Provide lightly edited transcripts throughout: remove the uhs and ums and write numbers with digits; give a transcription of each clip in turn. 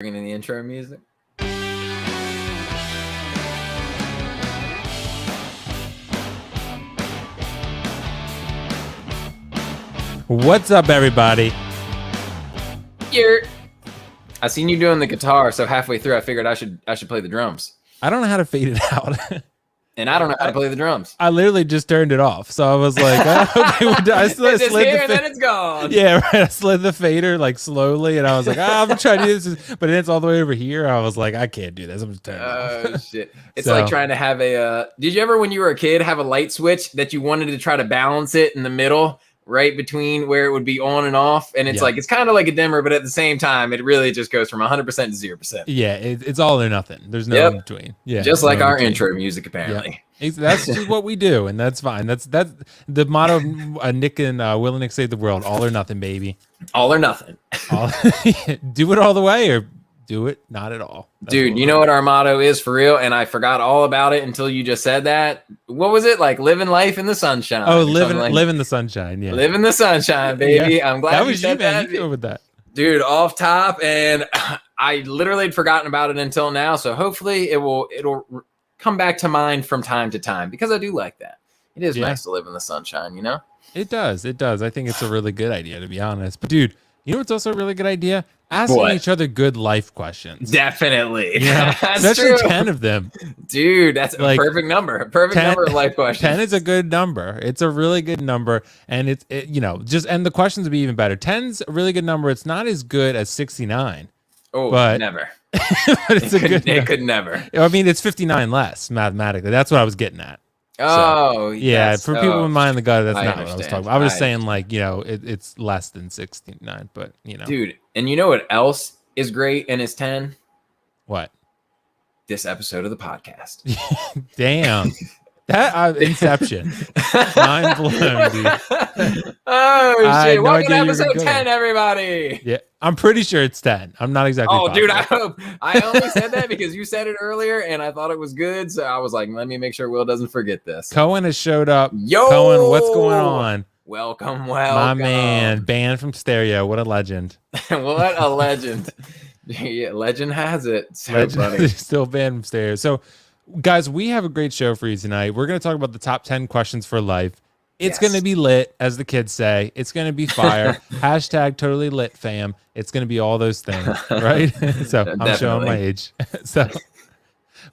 In the intro music. What's up, everybody? I seen you doing the guitar, so halfway through I figured I should play the drums. I don't know how to fade it out. And I don't know how to play the drums. I literally just turned it off. So I was like, okay, I slid it's here and then it's gone. Yeah, right. I slid the fader like slowly, and I was like, I'm gonna try to do this, but then it's all the way over here. I was like, I can't do this. I'm just turning it off. Oh shit! It's like trying to have a. Did you ever, when you were a kid, have a light switch that you wanted to try to balance it in the middle, right between where it would be on and off? And it's like it's kind of like a dimmer, but at the same time, it really just goes from 100% to 0%. Yeah, it's all or nothing. There's no in between. Yeah, just like our intro music, apparently. Yep. That's just what we do, and that's fine. That's the motto of Nick and Will and Nick Save the World: all or nothing, baby. All or nothing. Do it all the way, or do it not at all. That's Dude, you know what our motto is for real? And I forgot all about it until you just said that. What was it? Like living life in the sunshine. Oh, live in the sunshine. Yeah, live in the sunshine, baby. Yeah. I'm glad that you was said you, man. that. You go with that, dude. Off top, and I literally had forgotten about it until now. So hopefully it'll come back to mind from time to time, because I do like that. It is nice to live in the sunshine, you know? It does. I think it's a really good idea, to be honest. But dude, you know what's also a really good idea? Asking each other good life questions. Definitely. Yeah, especially 10 of them. Dude, that's like, a perfect number. A perfect 10, number of life questions. 10 is a good number. It's a really good number. And and the questions would be even better. 10's a really good number. It's not as good as 69. Oh, but never. But it could never. I mean, it's 59 less mathematically. That's what I was getting at. Oh, yeah. For people in mind the gut, that's not what I was talking about. I was saying it's less than 69, but dude. And you know what else is great and is 10? What? This episode of the podcast. Damn. That Inception. Mind blown, dude. Oh shit! Welcome to episode 10, everybody. Yeah, I'm pretty sure it's 10. I'm not exactly. Oh, dude, I hope. I only said that because you said it earlier, and I thought it was good, so I was like, let me make sure Will doesn't forget this. Cohen has showed up. Yo, Cohen, what's going on? Welcome. My man, banned from stereo. What a legend. What a legend. Yeah, legend has it. So funny. Still banned from stereo. So, guys, we have a great show for you tonight. We're going to talk about the top 10 questions for life. It's going to be lit, as the kids say. It's going to be fire. Hashtag totally lit, fam. It's going to be all those things, right? So I'm showing my age.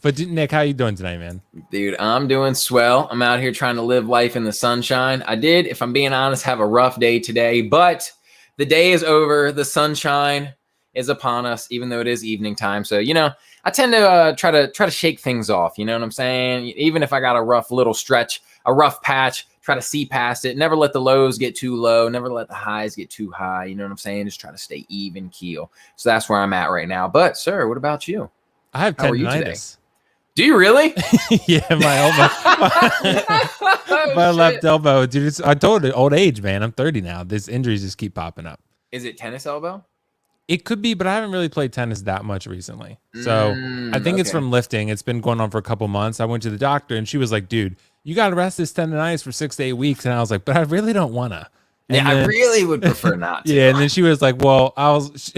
But Nick, how you doing tonight, man? Dude, I'm doing swell. I'm out here trying to live life in the sunshine. I did, if I'm being honest, have a rough day today, but the day is over. The sunshine is upon us, even though it is evening time. So, I tend to try to shake things off. You know what I'm saying? Even if I got a rough little stretch, a rough patch, try to see past it. Never let the lows get too low. Never let the highs get too high. You know what I'm saying? Just try to stay even keel. So that's where I'm at right now. But, sir, what about you? I have tendinitis. Do you really? Yeah, my elbow. My left elbow. Dude, I told you, old age, man. I'm 30 now. These injuries just keep popping up. Is it tennis elbow? It could be, but I haven't really played tennis that much recently. So I think it's from lifting. It's been going on for a couple months. I went to the doctor, and she was like, dude, you got to rest this tendonitis for 6 to 8 weeks. And I was like, but I really don't want to. Yeah, I really would prefer not to. Yeah, and then she was like, well, I was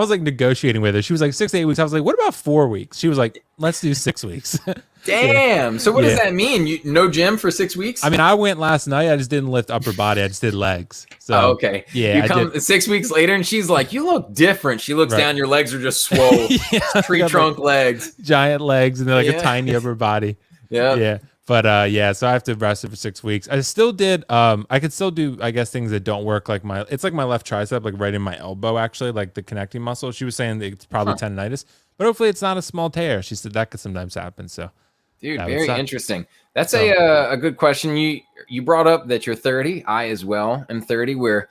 like negotiating with her. She was like 6 to 8 weeks. I was like, what about 4 weeks? She was like, let's do 6 weeks. Damn. Yeah. So what does that mean? You no gym for 6 weeks? I mean, I went last night. I just didn't lift upper body. I just did legs. So okay. Yeah. You come 6 weeks later and she's like, you look different. She looks down, your legs are just swole. Tree trunk legs. Giant legs, and they're like a tiny upper body. Yeah. Yeah. But so I have to rest it for 6 weeks. I still did I could still do, I guess, things that don't work, like it's like my left tricep, like right in my elbow, actually, like the connecting muscle. She was saying that it's probably tendinitis, but hopefully it's not a small tear. She said that could sometimes happen. So dude, very interesting. That's a good question. You brought up that you're 30. I as well am 30. We're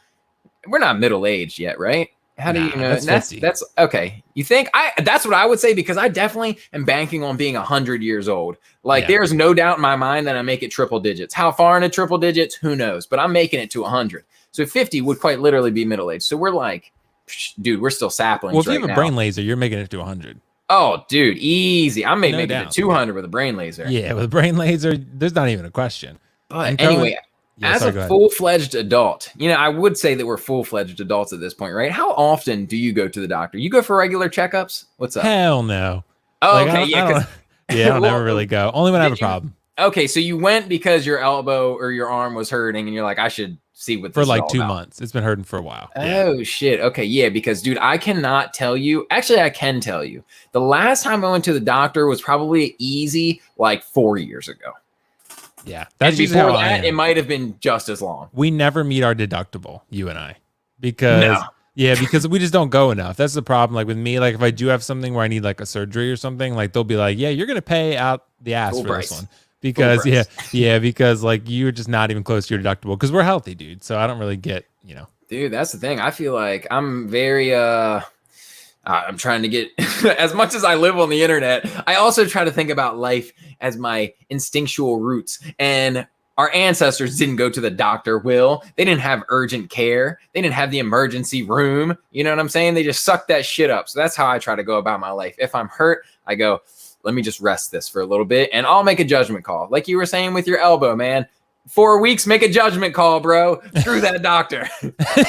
not middle aged yet, right? How do you know? That's okay. You think that's what I would say, because I definitely am banking on being 100 years old. Like there's no doubt in my mind that I make it triple digits. How far into triple digits? Who knows? But I'm making it to 100. So 50 would quite literally be middle age. So we're like, dude, we're still saplings. Well, if you have a brain laser, you're making it to 100. Oh, dude, easy. I'm making it to 200 with a brain laser. Yeah, with a brain laser, there's not even a question. But anyway, Yeah, As sorry, a go ahead. full-fledged adult, I would say that we're full-fledged adults at this point, right? How often do you go to the doctor? You go for regular checkups? What's up? Hell no. Oh, Like okay, I yeah, don't. Yeah, I don't ever really go. Only when I have a did you? problem. Okay, so you went because your elbow or your arm was hurting, and you're like, I should see what this For is like all 2 about. months. It's been hurting for a while. Yeah. Oh shit. Okay, yeah, because dude, I cannot tell you. Actually, I can tell you. The last time I went to the doctor was probably easy, like 4 years ago. Yeah. And That's usually before how I that, it am. might have been just as long. We never meet our deductible, you and I. Because No. yeah, because we just don't go enough. That's the problem. Like with me, like if I do have something where I need like a surgery or something, like they'll be like, yeah, you're gonna pay out the ass Full for price. this one. Because Full price. because like you're just not even close to your deductible because we're healthy, dude. So I don't really get, Dude, that's the thing. I feel like I'm very I'm trying to get as much as I live on the internet. I also try to think about life as my instinctual roots. And our ancestors didn't go to the doctor, Will. They didn't have urgent care. They didn't have the emergency room. You know what I'm saying? They just sucked that shit up. So that's how I try to go about my life. If I'm hurt, I go, let me just rest this for a little bit and I'll make a judgment call. Like you were saying with your elbow, man. 4 weeks, make a judgment call, bro. Screw that doctor.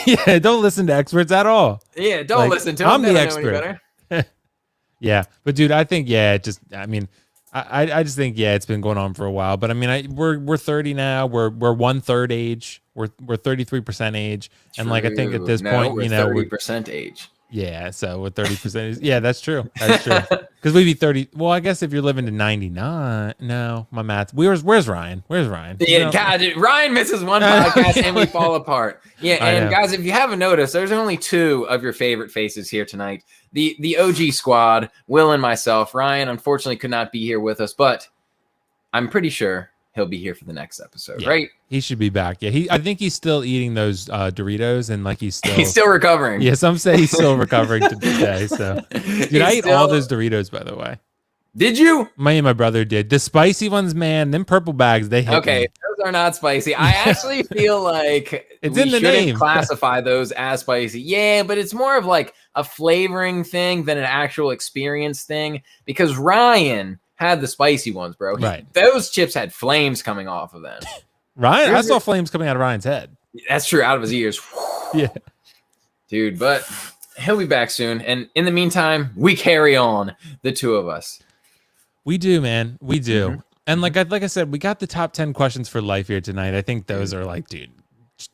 yeah, don't listen to experts at all. Yeah, don't Like, listen to him. I'm They the don't know any expert. better. Yeah, but dude, I think I just think it's been going on for a while. But I mean, we're 30 now. We're 1/3 age. We're 33% age, and like I think at this point, we're 30% age. yeah. So with 30%, yeah, that's true. That's true. Because we'd be 30. Well, I guess if you're living to 99, no, my math. Where's Ryan? Where's Ryan? Yeah, God, dude, Ryan misses one podcast and we fall apart. Yeah, I and know. guys, if you haven't noticed, there's only 2 of your favorite faces here tonight. The OG squad, Will and myself. Ryan unfortunately could not be here with us, but I'm pretty sure he'll be here for the next episode, Yeah. right? He should be back. Yeah, I think he's still eating those Doritos, and like he's Still recovering. Yeah, some say he's still recovering today. So, dude, I ate all those Doritos, by the way. Did you? Me and my brother did. The spicy ones, man, them purple bags, they hit Okay, me. those are not spicy. I actually feel like It's we in the shouldn't name. classify those as spicy. Yeah, but it's more of like a flavoring thing than an actual experience thing because Ryan had the spicy ones, bro. Right. Those chips had flames coming off of them. Ryan, I Here's saw flames coming out of Ryan's head. That's true, out of his ears. Yeah. Dude, but he'll be back soon. And in the meantime, we carry on, the 2 of us. We do, man. We do. Mhm. And like I said, we got the top 10 questions for life here tonight. I think those are like, dude,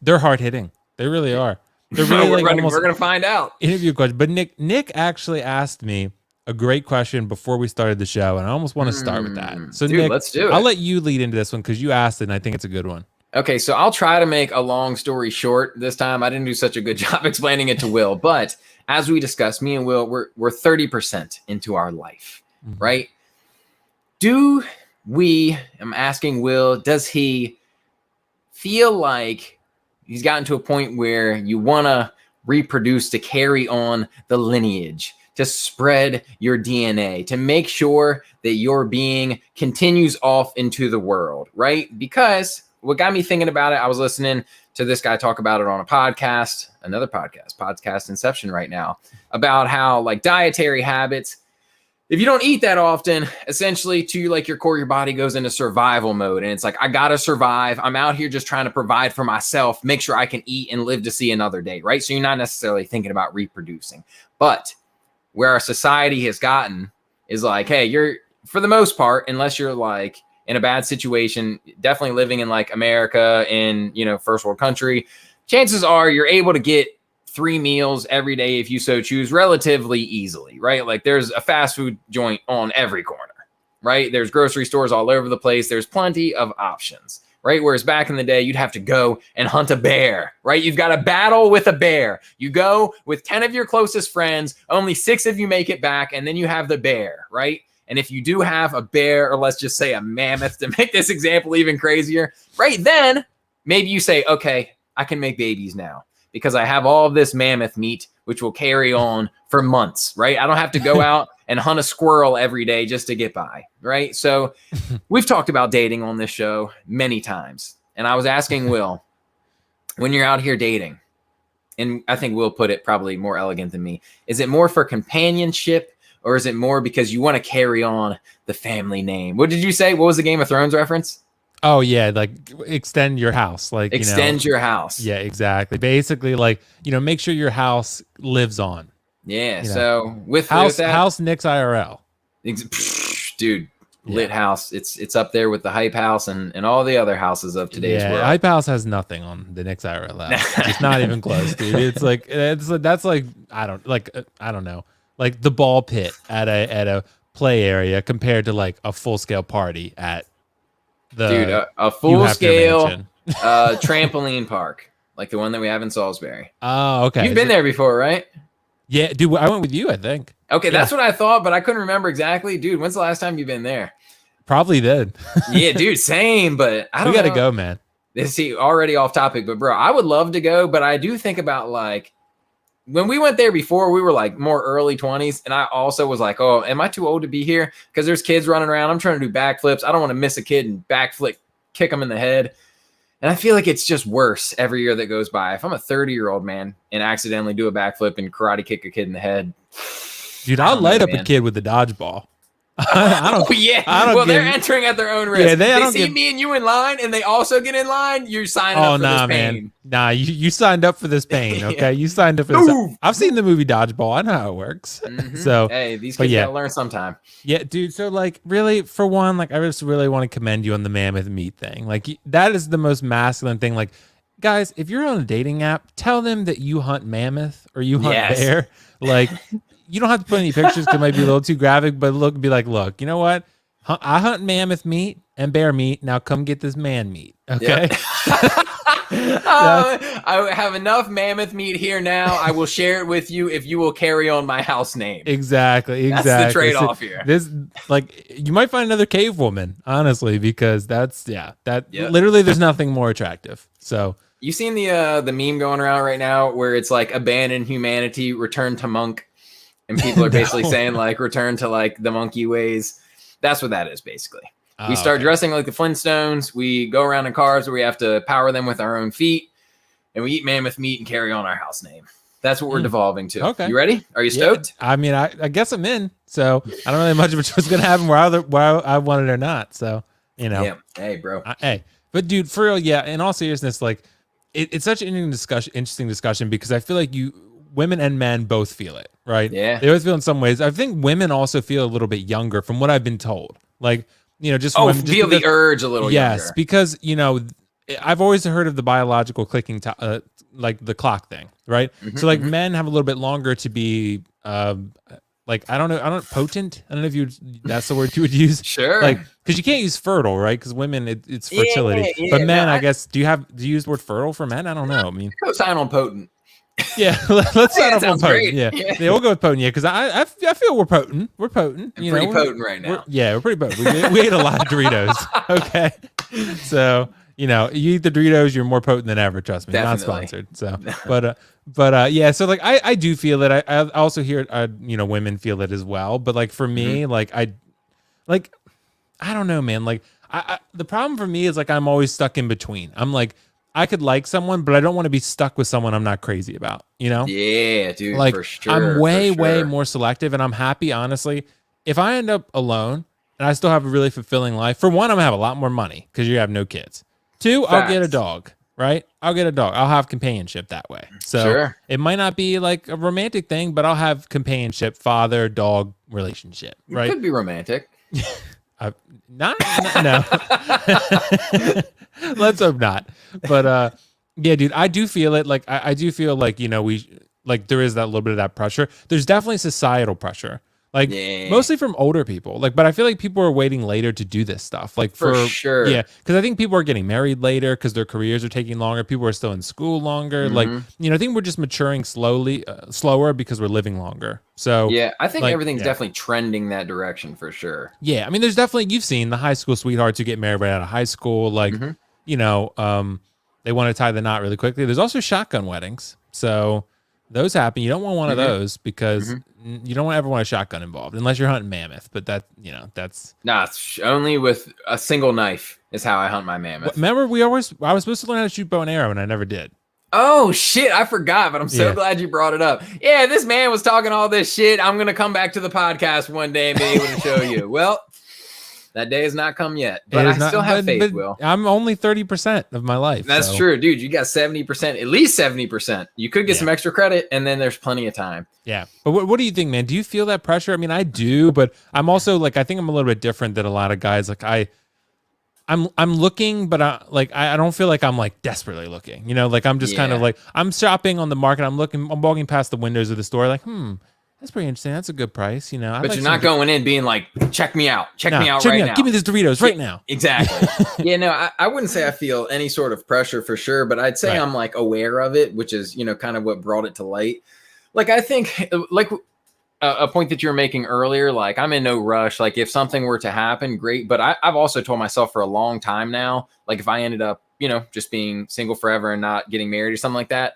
they're hard hitting. They really are. They're really we're like almost gonna find out. interview questions. But Nick actually asked me a great question before we started the show, and I almost want to start with that. So Dude, Nick, let's do it. I'll let you lead into this one because you asked it, and I think it's a good one. Okay, so I'll try to make a long story short this time. I didn't do such a good job explaining it to Will, but as we discussed, me and Will, we're 30% into our life, Mhm. right? I'm asking Will, does he feel like he's gotten to a point where you want to reproduce to carry on the lineage, to spread your DNA, to make sure that your being continues off into the world, right? Because what got me thinking about it, I was listening to this guy talk about it on a podcast, another podcast Inception right now, about how like dietary habits, if you don't eat that often, essentially to like your core, your body goes into survival mode. And it's like, I got to survive. I'm out here just trying to provide for myself, make sure I can eat and live to see another day, right? So you're not necessarily thinking about reproducing. But where our society has gotten is like, hey, you're, for the most part, unless you're like in a bad situation, definitely living in like America in, first world country, chances are you're able to get 3 meals every day if you so choose relatively easily, right? Like there's a fast food joint on every corner, right? There's grocery stores all over the place. There's plenty of options, right? Whereas back in the day, you'd have to go and hunt a bear, right? You've got to battle with a bear. You go with 10 of your closest friends, only 6 of you make it back, and then you have the bear, right? And if you do have a bear, or let's just say a mammoth to make this example even crazier, right? Then maybe you say, okay, I can make babies now, because I have all of this mammoth meat, which will carry on for months, right? I don't have to go out and hunt a squirrel every day just to get by, right? So we've talked about dating on this show many times. And I was asking Will, when you're out here dating, and I think Will put it probably more elegant than me, is it more for companionship or is it more because you want to carry on the family name? What did you say? What was the Game of Thrones reference? Oh yeah, like extend your house, like Extend your house. Yeah, exactly. Basically, like make sure your house lives on. Yeah. You know. So with that, house Nick's IRL, dude, Yeah. lit house. It's up there with the hype house and all the other houses of today's world. Hype house has nothing on the Nick's IRL house. It's not even close, dude. It's like that's like I don't know, like the ball pit at a play area compared to like a full scale party at the a full scale trampoline park, like the one that we have in Salisbury. Oh, okay. You've been there before, right? Yeah, dude. I went with you, I think. Okay, that's what I thought, but I couldn't remember exactly. Dude, when's the last time you've been there? Probably then. Yeah, dude, same, but I don't We got to go, man. See, already off topic, but bro, I would love to go, but I do think about like when we went there before, we were like more early 20s, and I also was like, oh, am I too old to be here? Because there's kids running around. I'm trying to do backflips. I don't want to miss a kid and backflip, kick them in the head. And I feel like it's just worse every year that goes by. If I'm a 30-year-old man and accidentally do a backflip and karate kick a kid in the head, dude, I'll light up a kid with the dodgeball. I don't. Oh, yeah. Well, they're entering at their own risk. Yeah, they see me and you in line, and they also get in line. You're signing up for this pain. Man. Nah, you signed up for this pain. Okay, you signed up for this. I've seen the movie Dodgeball. I know how it works. Mm-hmm. So hey, these kids gotta learn sometime. Yeah, dude. So like, really, for one, like, I just really want to commend you on the mammoth meat thing. Like, that is the most masculine thing. Like, guys, if you're on a dating app, tell them that you hunt mammoth or you hunt bear. Like. You don't have to put any pictures because it might be a little too graphic, but look, you know what? I hunt mammoth meat and bear meat. Now come get this man meat. Okay. Yep. I have enough mammoth meat here now. I will share it with you if you will carry on my house name. Exactly. That's the trade-off here. This, like, you might find another cave woman, honestly, because literally there's nothing more attractive. So you seen the meme going around right now where it's like abandon humanity, return to monk. And people are basically saying like return to like the monkey ways. That's what that is basically. We start dressing like the Flintstones. We go around in cars where we have to power them with our own feet. And we eat mammoth meat and carry on our house name. That's what we're devolving to. Okay. You ready? Are you stoked? Yeah, I mean, I guess I'm in. So I don't know much of what's going to happen where I want it or not. So, Yeah. Hey, bro. Hey. But dude, for real, yeah, in all seriousness, like it's such an interesting discussion because I feel like women and men both feel it, right? Yeah. They always feel in some ways. I think women also feel a little bit younger from what I've been told. Like, just feel the urge a little younger. Yes, because, I've always heard of the biological clicking, like the clock thing, right? Mm-hmm, so like men have a little bit longer to be, like, I don't know, potent. I don't know if that's the word you would use. Sure. Like, because you can't use fertile, right? Because women, it's fertility. Yeah, but men, I guess, do you use the word fertile for men? I don't know. I mean, cosign on potent. Yeah, let's sign up on potent. Yeah, we'll go with potent. Yeah, because I feel we're potent. We're potent. We're pretty potent right now. We're pretty potent. We ate a lot of Doritos. Okay, so you eat the Doritos, you're more potent than ever. Trust me, Definitely. Not sponsored. So, but yeah. So like, I do feel it. I also hear women feel it as well. But like for me, I don't know, man. Like the problem for me is like I'm always stuck in between. I'm like, I could like someone, but I don't want to be stuck with someone I'm not crazy about, Yeah, dude, like, for sure. I'm way more selective, and I'm happy, honestly. If I end up alone and I still have a really fulfilling life, for one, I'm going to have a lot more money because you have no kids. Two, I'll get a dog, right? I'll get a dog. I'll have companionship that way. So it might not be like a romantic thing, but I'll have companionship, father-dog relationship, right? It could be romantic. No. Let's hope not. But yeah, dude, I do feel it. Like I do feel like there is that little bit of that pressure. There's definitely societal pressure, like mostly from older people. Like, but I feel like people are waiting later to do this stuff. Like for sure, yeah, because I think people are getting married later because their careers are taking longer. People are still in school longer. Like I think we're just maturing slower because we're living longer. So yeah, I think everything's definitely trending that direction for sure. Yeah, I mean, there's definitely, you've seen the high school sweethearts who get married right out of high school. Like, they want to tie the knot really quickly. There's also shotgun weddings. So those happen. You don't want one of those because you don't ever want a shotgun involved unless you're hunting mammoth. But that's it's only with a single knife is how I hunt my mammoth. Remember, I was supposed to learn how to shoot bow and arrow, and I never did. Oh shit, I forgot, but I'm so glad you brought it up. Yeah, this man was talking all this shit. I'm gonna come back to the podcast one day and be able to show you. Well, That day has not come yet, but It I is not- still have but- faith, but Will. I'm only 30% of my life. That's so, true, dude. You got 70%, at least 70%. You could get Yeah. some extra credit, and then there's plenty of time. Yeah. But what do you think, man? Do you feel that pressure? I mean, I do, but I'm also like, I think I'm a little bit different than a lot of guys. Like I'm looking, but I don't feel like I'm like desperately looking, like I'm just kind of Yeah. like, I'm shopping on the market. I'm walking past the windows of the store like, that's pretty interesting. That's a good price. But you're not going in being like, check me out. Check me out check right me out. now. Give me this Doritos right now. Exactly. Yeah, no, I wouldn't say I feel any sort of pressure for sure, but I'd say Right. I'm like aware of it, which is, kind of what brought it to light. Like, I think like a point that you were making earlier, like I'm in no rush. Like if something were to happen, great. But I've also told myself for a long time now, like if I ended up, just being single forever and not getting married or something like that,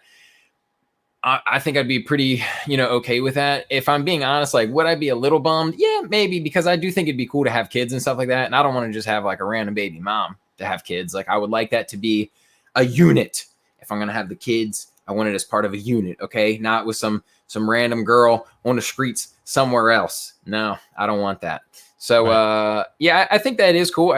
I think I'd be pretty, okay with that. If I'm being honest, like, would I be a little bummed? Yeah, maybe, because I do think it'd be cool to have kids and stuff like that. And I don't want to just have like a random baby mom to have kids. Like, I would like that to be a unit. If I'm going to have the kids, I want it as part of a unit. Okay. Not with some random girl on the streets somewhere else. No, I don't want that. So, yeah, I think that is cool.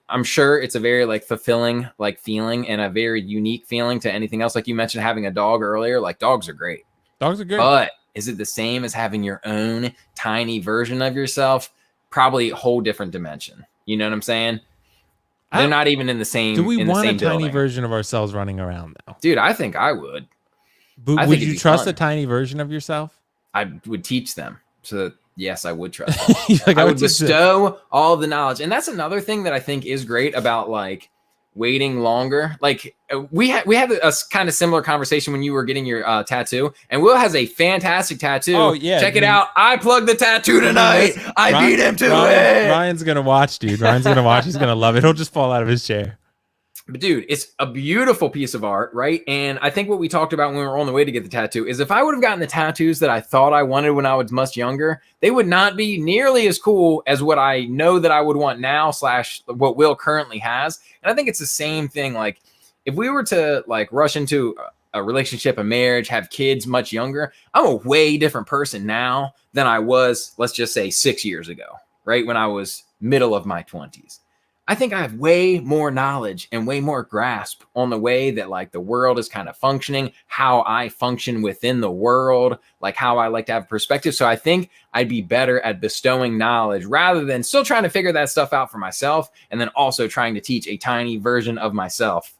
I'm sure it's a very like fulfilling like feeling and a very unique feeling to anything else. Like you mentioned having a dog earlier, like dogs are great. Dogs are great. But is it the same as having your own tiny version of yourself? Probably a whole different dimension. You know what I'm saying? They're not even in the same. Do we want a tiny building. version of ourselves running around now? Dude, I think I would. But I would think you it'd be trust fun. a tiny version of yourself? I would teach them. So that, yes, I would trust them. Like, I would teach them. bestow all the knowledge. And that's another thing that I think is great about like waiting longer. Like we had a kind of similar conversation when you were getting your tattoo, and Will has a fantastic tattoo. Oh, yeah, Check it dude. out. I plugged the tattoo tonight. I beat him to it. Ryan's going to watch, dude. Ryan's going to watch. He's going to love it. He'll just fall out of his chair. But dude, it's a beautiful piece of art, right? And I think what we talked about when we were on the way to get the tattoo is if I would have gotten the tattoos that I thought I wanted when I was much younger, they would not be nearly as cool as what I know that I would want now / what Will currently has. And I think it's the same thing. Like if we were to like rush into a relationship, a marriage, have kids much younger, I'm a way different person now than I was, let's just say 6 years ago, right? When I was middle of my 20s. I think I have way more knowledge and way more grasp on the way that like the world is kind of functioning, how I function within the world, like how I like to have perspective. So I think I'd be better at bestowing knowledge rather than still trying to figure that stuff out for myself. And then also trying to teach a tiny version of myself,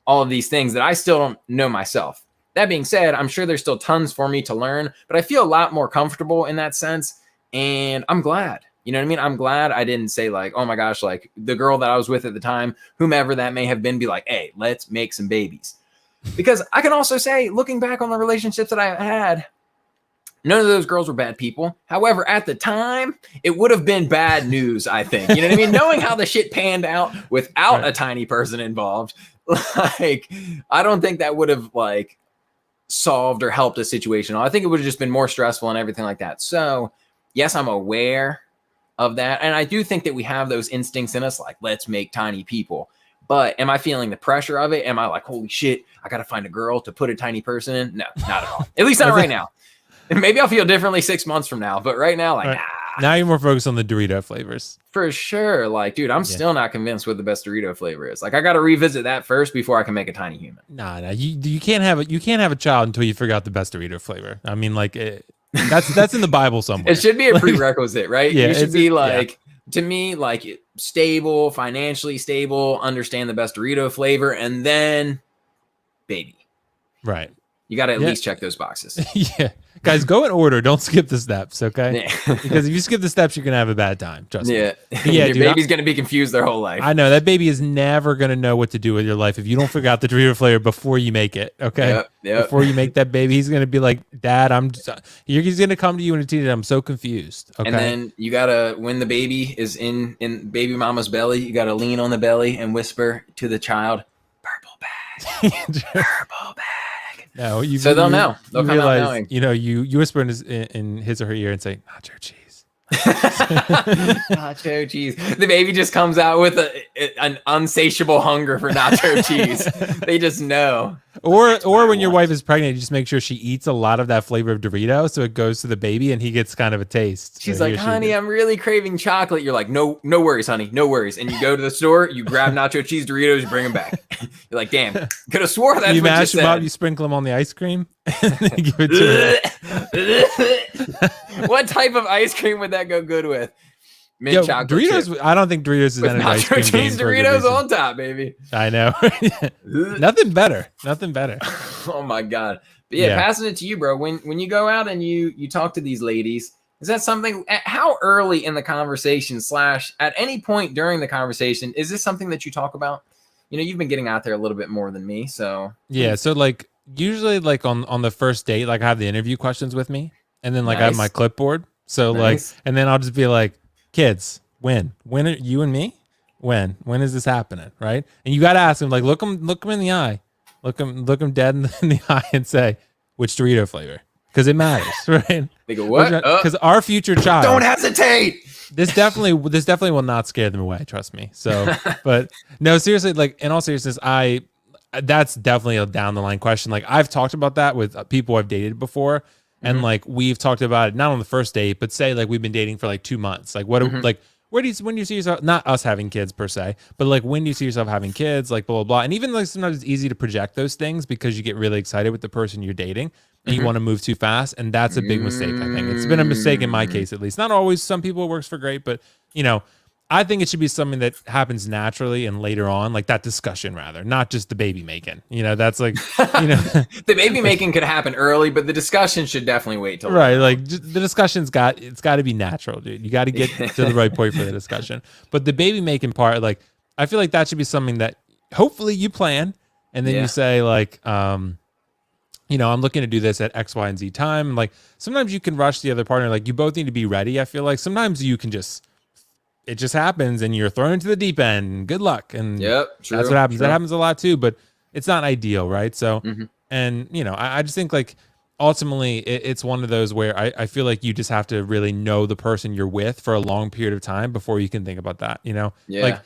all of these things that I still don't know myself. That being said, I'm sure there's still tons for me to learn, but I feel a lot more comfortable in that sense. And I'm glad. You know what I mean? I'm glad I didn't say like, oh my gosh, like the girl that I was with at the time, whomever that may have been, be like, hey, let's make some babies. Because I can also say, looking back on the relationships that I had, none of those girls were bad people. However, at the time, it would have been bad news, I think. You know what I mean? Knowing how the shit panned out without a tiny person involved, like, I don't think that would have like solved or helped a situation. I think it would have just been more stressful and everything like that. So yes, I'm aware of that. And I do think that we have those instincts in us, like, let's make tiny people. But am I feeling the pressure of it? Am I like, holy shit, I got to find a girl to put a tiny person in? No, not at all. At least not right now. Maybe I'll feel differently 6 months from now. But right now, like, Right. Now you're more focused on the Dorito flavors. For sure. Like, dude, I'm still not convinced what the best Dorito flavor is. Like, I got to revisit that first before I can make a tiny human. Nah. You can't have a child until you figure out the best Dorito flavor. I mean, like, that's in the Bible somewhere. It should be a prerequisite, right? Yeah, you should be like, yeah. To me, like stable, financially stable, understand the best Dorito flavor, and then baby. Right. You got to at least check those boxes. Yeah. Guys, go in order. Don't skip the steps, okay? Yeah. Because if you skip the steps, you're going to have a bad time. Trust me. Yeah. Yeah, Your dude, baby's going to be confused their whole life. I know. That baby is never going to know what to do with your life if you don't figure out the Dorito flavor before you make it, okay? Yep. Before you make that baby, he's going to be like, Dad, he's going to come to you and tell you, I'm so confused, okay? And then you got to, when the baby is in baby mama's belly, you got to lean on the belly and whisper to the child, purple bag, purple bag. No, so they'll know. They'll come out knowing. You know, you whisper in his or her ear and say, nacho cheese. Nacho cheese. The baby just comes out with an unsatiable hunger for nacho cheese. They just know. Or when your wife is pregnant, you just make sure she eats a lot of that flavor of Dorito, so it goes to the baby and he gets kind of a taste. She's So like, honey, I'm really craving chocolate. You're like, no worries, honey, no worries. And you go to the store, you grab nacho cheese Doritos, you bring them back. You're like, damn, could have swore that's you what mash you them said. up, you sprinkle them on the ice cream, and then you give it to her. What type of ice cream would that go good with? Mint Yo, chocolate Doritos. chip I don't think Doritos is with an ice nacho cream game cheese for a good Doritos reason. on top, baby. I know. Nothing better. Nothing better. Oh my god. But yeah, passing it to you, bro. When you go out and you talk to these ladies, is that something? How early in the conversation / at any point during the conversation is this something that you talk about? You know, you've been getting out there a little bit more than me, so Yeah. So like usually like on the first date, like I have the interview questions with me, and then like I have my clipboard. So Nice. like, and then I'll just be like, kids, when are you and me? When is this happening? Right. And you got to ask them, like, look them in the eye, look them dead in the eye and say, which Dorito flavor? Because it matters, right? They go, what? Because our future child. Don't hesitate. This definitely will not scare them away. Trust me. So, but no, seriously, like in all seriousness, that's definitely a down the line question. Like I've talked about that with people I've dated before. And like we've talked about it not on the first date, but say like we've been dating for like 2 months. Like like when do you see yourself, not us having kids per se, but like when do you see yourself having kids, like blah blah blah. And even like sometimes it's easy to project those things because you get really excited with the person you're dating and you want to move too fast, and that's a big mistake. I think it's been a mistake in my case, at least. Not always. Some people it works for great, but you know, I think it should be something that happens naturally and later on, like that discussion rather, not just the baby making. You know, that's like, you know, The baby making could happen early, but the discussion should definitely wait till right. Like just, the discussion's got to be natural, dude. You got to get to the right point for the discussion. But the baby making part, like, I feel like that should be something that hopefully you plan, and then you say like, you know, I'm looking to do this at X, Y, and Z time. Like sometimes you can rush the other partner. Like you both need to be ready. I feel like sometimes you can it just happens and you're thrown into the deep end. Good luck. And that's what happens. True. That happens a lot too, but it's not ideal, right? So, and you know, I just think like ultimately it's one of those where I feel like you just have to really know the person you're with for a long period of time before you can think about that, you know? Yeah. Like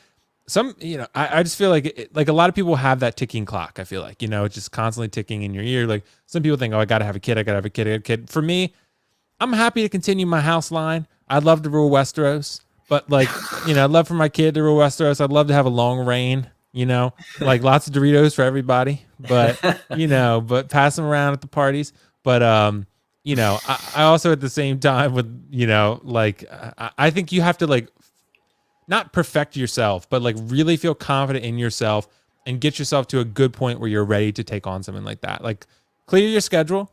you know, I just feel like like a lot of people have that ticking clock. I feel like, you know, it's just constantly ticking in your ear. Like some people think, oh, I got to have a kid. For me, I'm happy to continue my house line. I'd love to rule Westeros. But like, you know, I'd love for my kid to rule Westeros. I'd love to have a long reign, you know, like lots of Doritos for everybody, but you know, but pass them around at the parties. But, you know, I also at the same time with, you know, like, I think you have to like not perfect yourself, but like really feel confident in yourself and get yourself to a good point where you're ready to take on something like that. Like clear your schedule.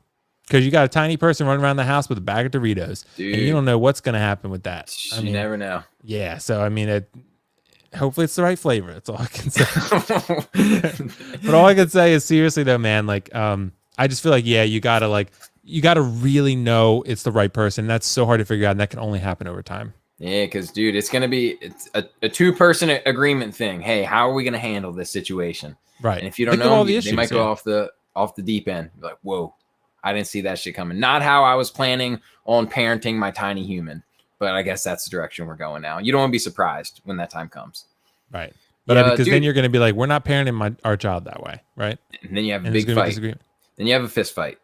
Because you got a tiny person running around the house with a bag of Doritos, dude, and you don't know what's going to happen with that. You never know. Yeah, so I mean, hopefully it's the right flavor. That's all I can say. But all I can say is seriously though, man. Like, I just feel like you gotta really know it's the right person. That's so hard to figure out, and that can only happen over time. Yeah, because dude, it's a 2-person agreement thing. Hey, how are we gonna handle this situation? Right. And if you don't know, they might go off the deep end. Be like, whoa. I didn't see that shit coming. Not how I was planning on parenting my tiny human, but I guess that's the direction we're going now. You don't want to be surprised when that time comes. Right. But because then you're going to be like, we're not parenting our child that way. Right. And then you have a big fight. Then you have a fist fight.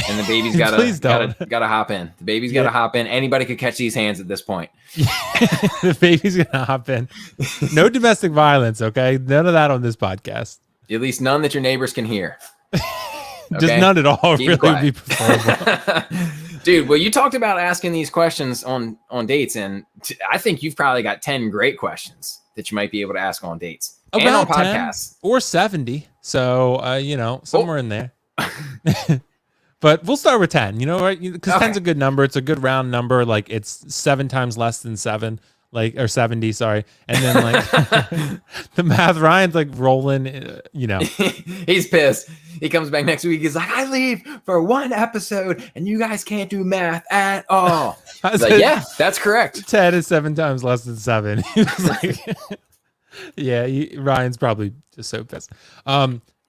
And the baby's gotta hop in. The baby's gotta hop in. Anybody could catch these hands at this point. The baby's gonna hop in. No domestic violence, okay? None of that on this podcast. At least none that your neighbors can hear. Okay? Just none at all. Keep really would be preferable. Dude, well, you talked about asking these questions on dates, and I think you've probably got 10 great questions that you might be able to ask on dates. About and on podcasts. 10 or 70. So, you know, somewhere in there. But we'll start with 10, you know, right? Because 10's a good number. It's a good round number. Like it's 7 times less than 7, like, or 70, sorry. And then like the math, Ryan's like rolling, you know. He's pissed. He comes back next week. He's like, I leave for 1 episode and you guys can't do math at all. I was like, yeah, that's correct. 10 is 7 times less than 7. He was like, yeah, Ryan's probably just so pissed.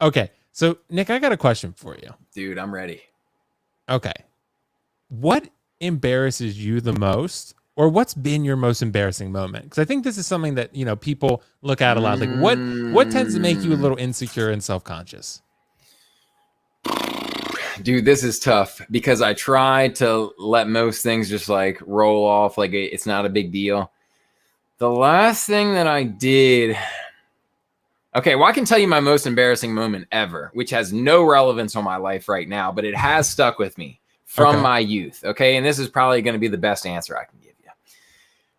Okay. So Nick, I got a question for you. Dude, I'm ready. Okay. What embarrasses you the most, or what's been your most embarrassing moment? Because I think this is something that, you know, people look at a lot. Like what tends to make you a little insecure and self-conscious? Dude, this is tough because I try to let most things just like roll off like it's not a big deal. The last thing that I did. Okay, well, I can tell you my most embarrassing moment ever, which has no relevance on my life right now, but it has stuck with me from my youth. Okay, and this is probably going to be the best answer I can give you.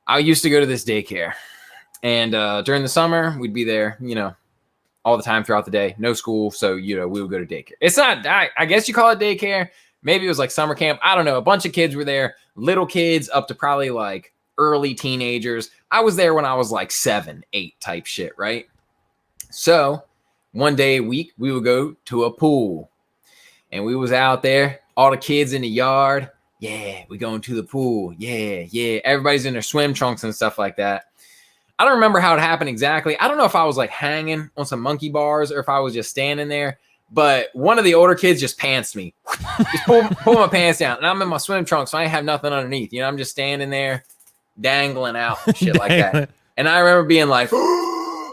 I used to go to this daycare, and during the summer, we'd be there, all the time throughout the day. No school, so we would go to daycare. It's not, I guess you call it daycare. Maybe it was like summer camp. I don't know. A bunch of kids were there, little kids up to probably like early teenagers. I was there when I was like 7, 8 type shit, right? So one day a week, we would go to a pool, and we was out there, all the kids in the yard. Yeah, we going to the pool. Yeah. Everybody's in their swim trunks and stuff like that. I don't remember how it happened exactly. I don't know if I was like hanging on some monkey bars or if I was just standing there, but one of the older kids just pantsed me. Just pull my pants down, and I'm in my swim trunks, so I ain't have nothing underneath. I'm just standing there dangling out and shit like that. And I remember being like,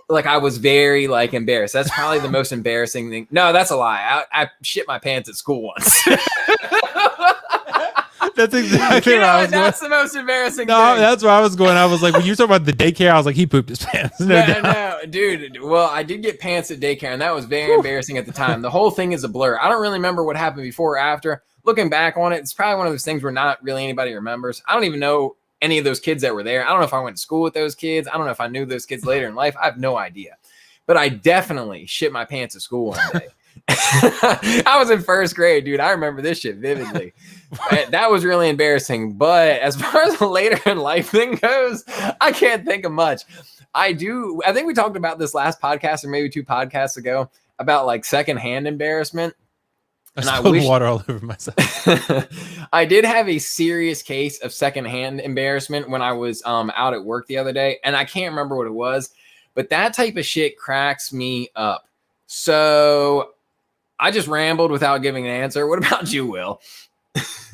like I was very like embarrassed. That's probably the most embarrassing thing. No, that's a lie. I shit my pants at school once. That's exactly where I was going. That's the most embarrassing thing. That's where I was going. I was like, when you were talking about the daycare, I was like, he pooped his pants. No, dude. Well, I did get pants at daycare, and that was very embarrassing at the time. The whole thing is a blur. I don't really remember what happened before or after. Looking back on it, it's probably one of those things where not really anybody remembers. I don't even know any of those kids that were there. I don't know if I went to school with those kids. I don't know if I knew those kids later in life. I have no idea. But I definitely shit my pants at school one day. I was in first grade, dude. I remember this shit vividly. That was really embarrassing. But as far as the later in life thing goes, I can't think of much. I think we talked about this last podcast or maybe 2 podcasts ago about like secondhand embarrassment. I spilled water all over myself. I did have a serious case of secondhand embarrassment when I was out at work the other day, and I can't remember what it was, but that type of shit cracks me up. So I just rambled without giving an answer. What about you, Will?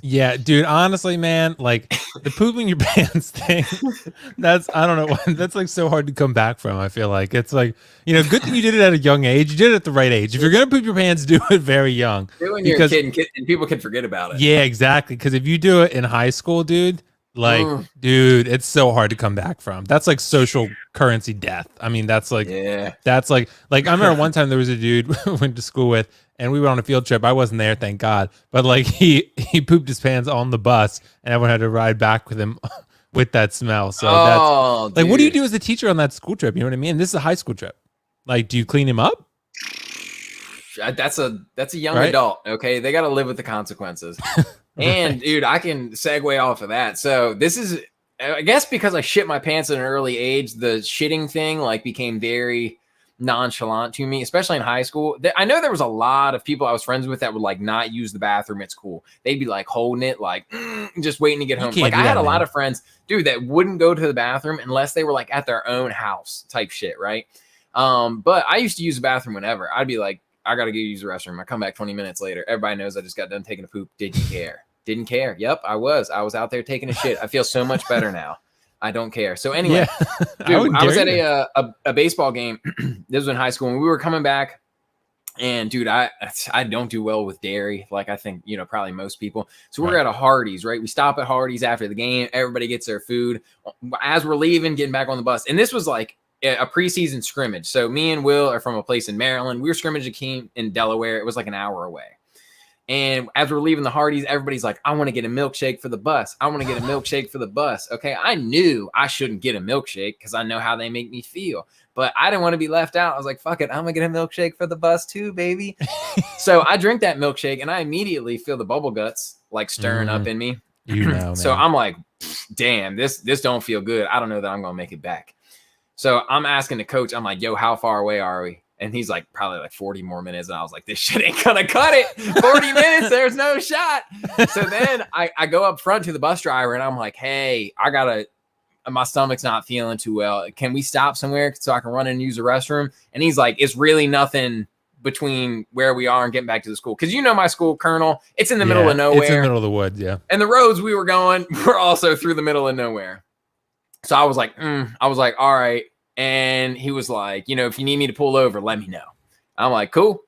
Yeah, dude, honestly, man, like the pooping your pants thing, I don't know, that's like so hard to come back from. I feel like it's like, good thing you did it at a young age. You did it at the right age. If you're going to poop your pants, do it very young. Do it when you're a kid and people can forget about it. Yeah, exactly. Because if you do it in high school, dude, dude, it's so hard to come back from. That's like social currency death. I mean, that's like, I remember one time there was a dude I went to school with, and we went on a field trip. I wasn't there, thank God. But like he pooped his pants on the bus, and everyone had to ride back with him with that smell. So that's like, what do you do as a teacher on that school trip? You know what I mean? This is a high school trip. Like, do you clean him up? That's a young adult. Okay, they got to live with the consequences. And dude, I can segue off of that. So this is, I guess, because I shit my pants at an early age, the shitting thing like became very nonchalant to me, especially in high school. I know there was a lot of people I was friends with that would like not use the bathroom at school. They'd be like holding it, like just waiting to get home. Like I had a lot of friends, dude, that wouldn't go to the bathroom unless they were like at their own house type shit, right? But I used to use the bathroom whenever. I'd be like, I gotta go use the restroom. I come back 20 minutes later. Everybody knows I just got done taking a poop. Didn't care. Didn't care. Yep, I was out there taking a shit. I feel so much better now. I don't care. So anyway, dude, I was at a baseball game. This was in high school, and we were coming back. And dude, I don't do well with dairy, like I think probably most people. So we're at a Hardee's, right? We stop at Hardee's after the game. Everybody gets their food. As we're leaving, getting back on the bus, and this was like a preseason scrimmage. So me and Will are from a place in Maryland. We were scrimmaging a team in Delaware. It was like an hour away. And as we're leaving the Hardee's, everybody's like, I want to get a milkshake for the bus. I want to get a milkshake for the bus. Okay. I knew I shouldn't get a milkshake because I know how they make me feel, but I didn't want to be left out. I was like, fuck it. I'm going to get a milkshake for the bus too, baby. So I drink that milkshake and I immediately feel the bubble guts like stirring up in me. So I'm like, damn, this don't feel good. I don't know that I'm going to make it back. So I'm asking the coach, I'm like, yo, how far away are we? And he's like, probably like 40 more minutes. And I was like, this shit ain't gonna cut it. 40 minutes, there's no shot. So then I go up front to the bus driver and I'm like, hey, my stomach's not feeling too well. Can we stop somewhere so I can run and use the restroom? And he's like, it's really nothing between where we are and getting back to the school. Cause my school, Colonel, it's in the middle of nowhere. It's in the middle of the woods, yeah. And the roads we were going were also through the middle of nowhere. So I was like, all right. And he was like, if you need me to pull over, let me know. I'm like, cool.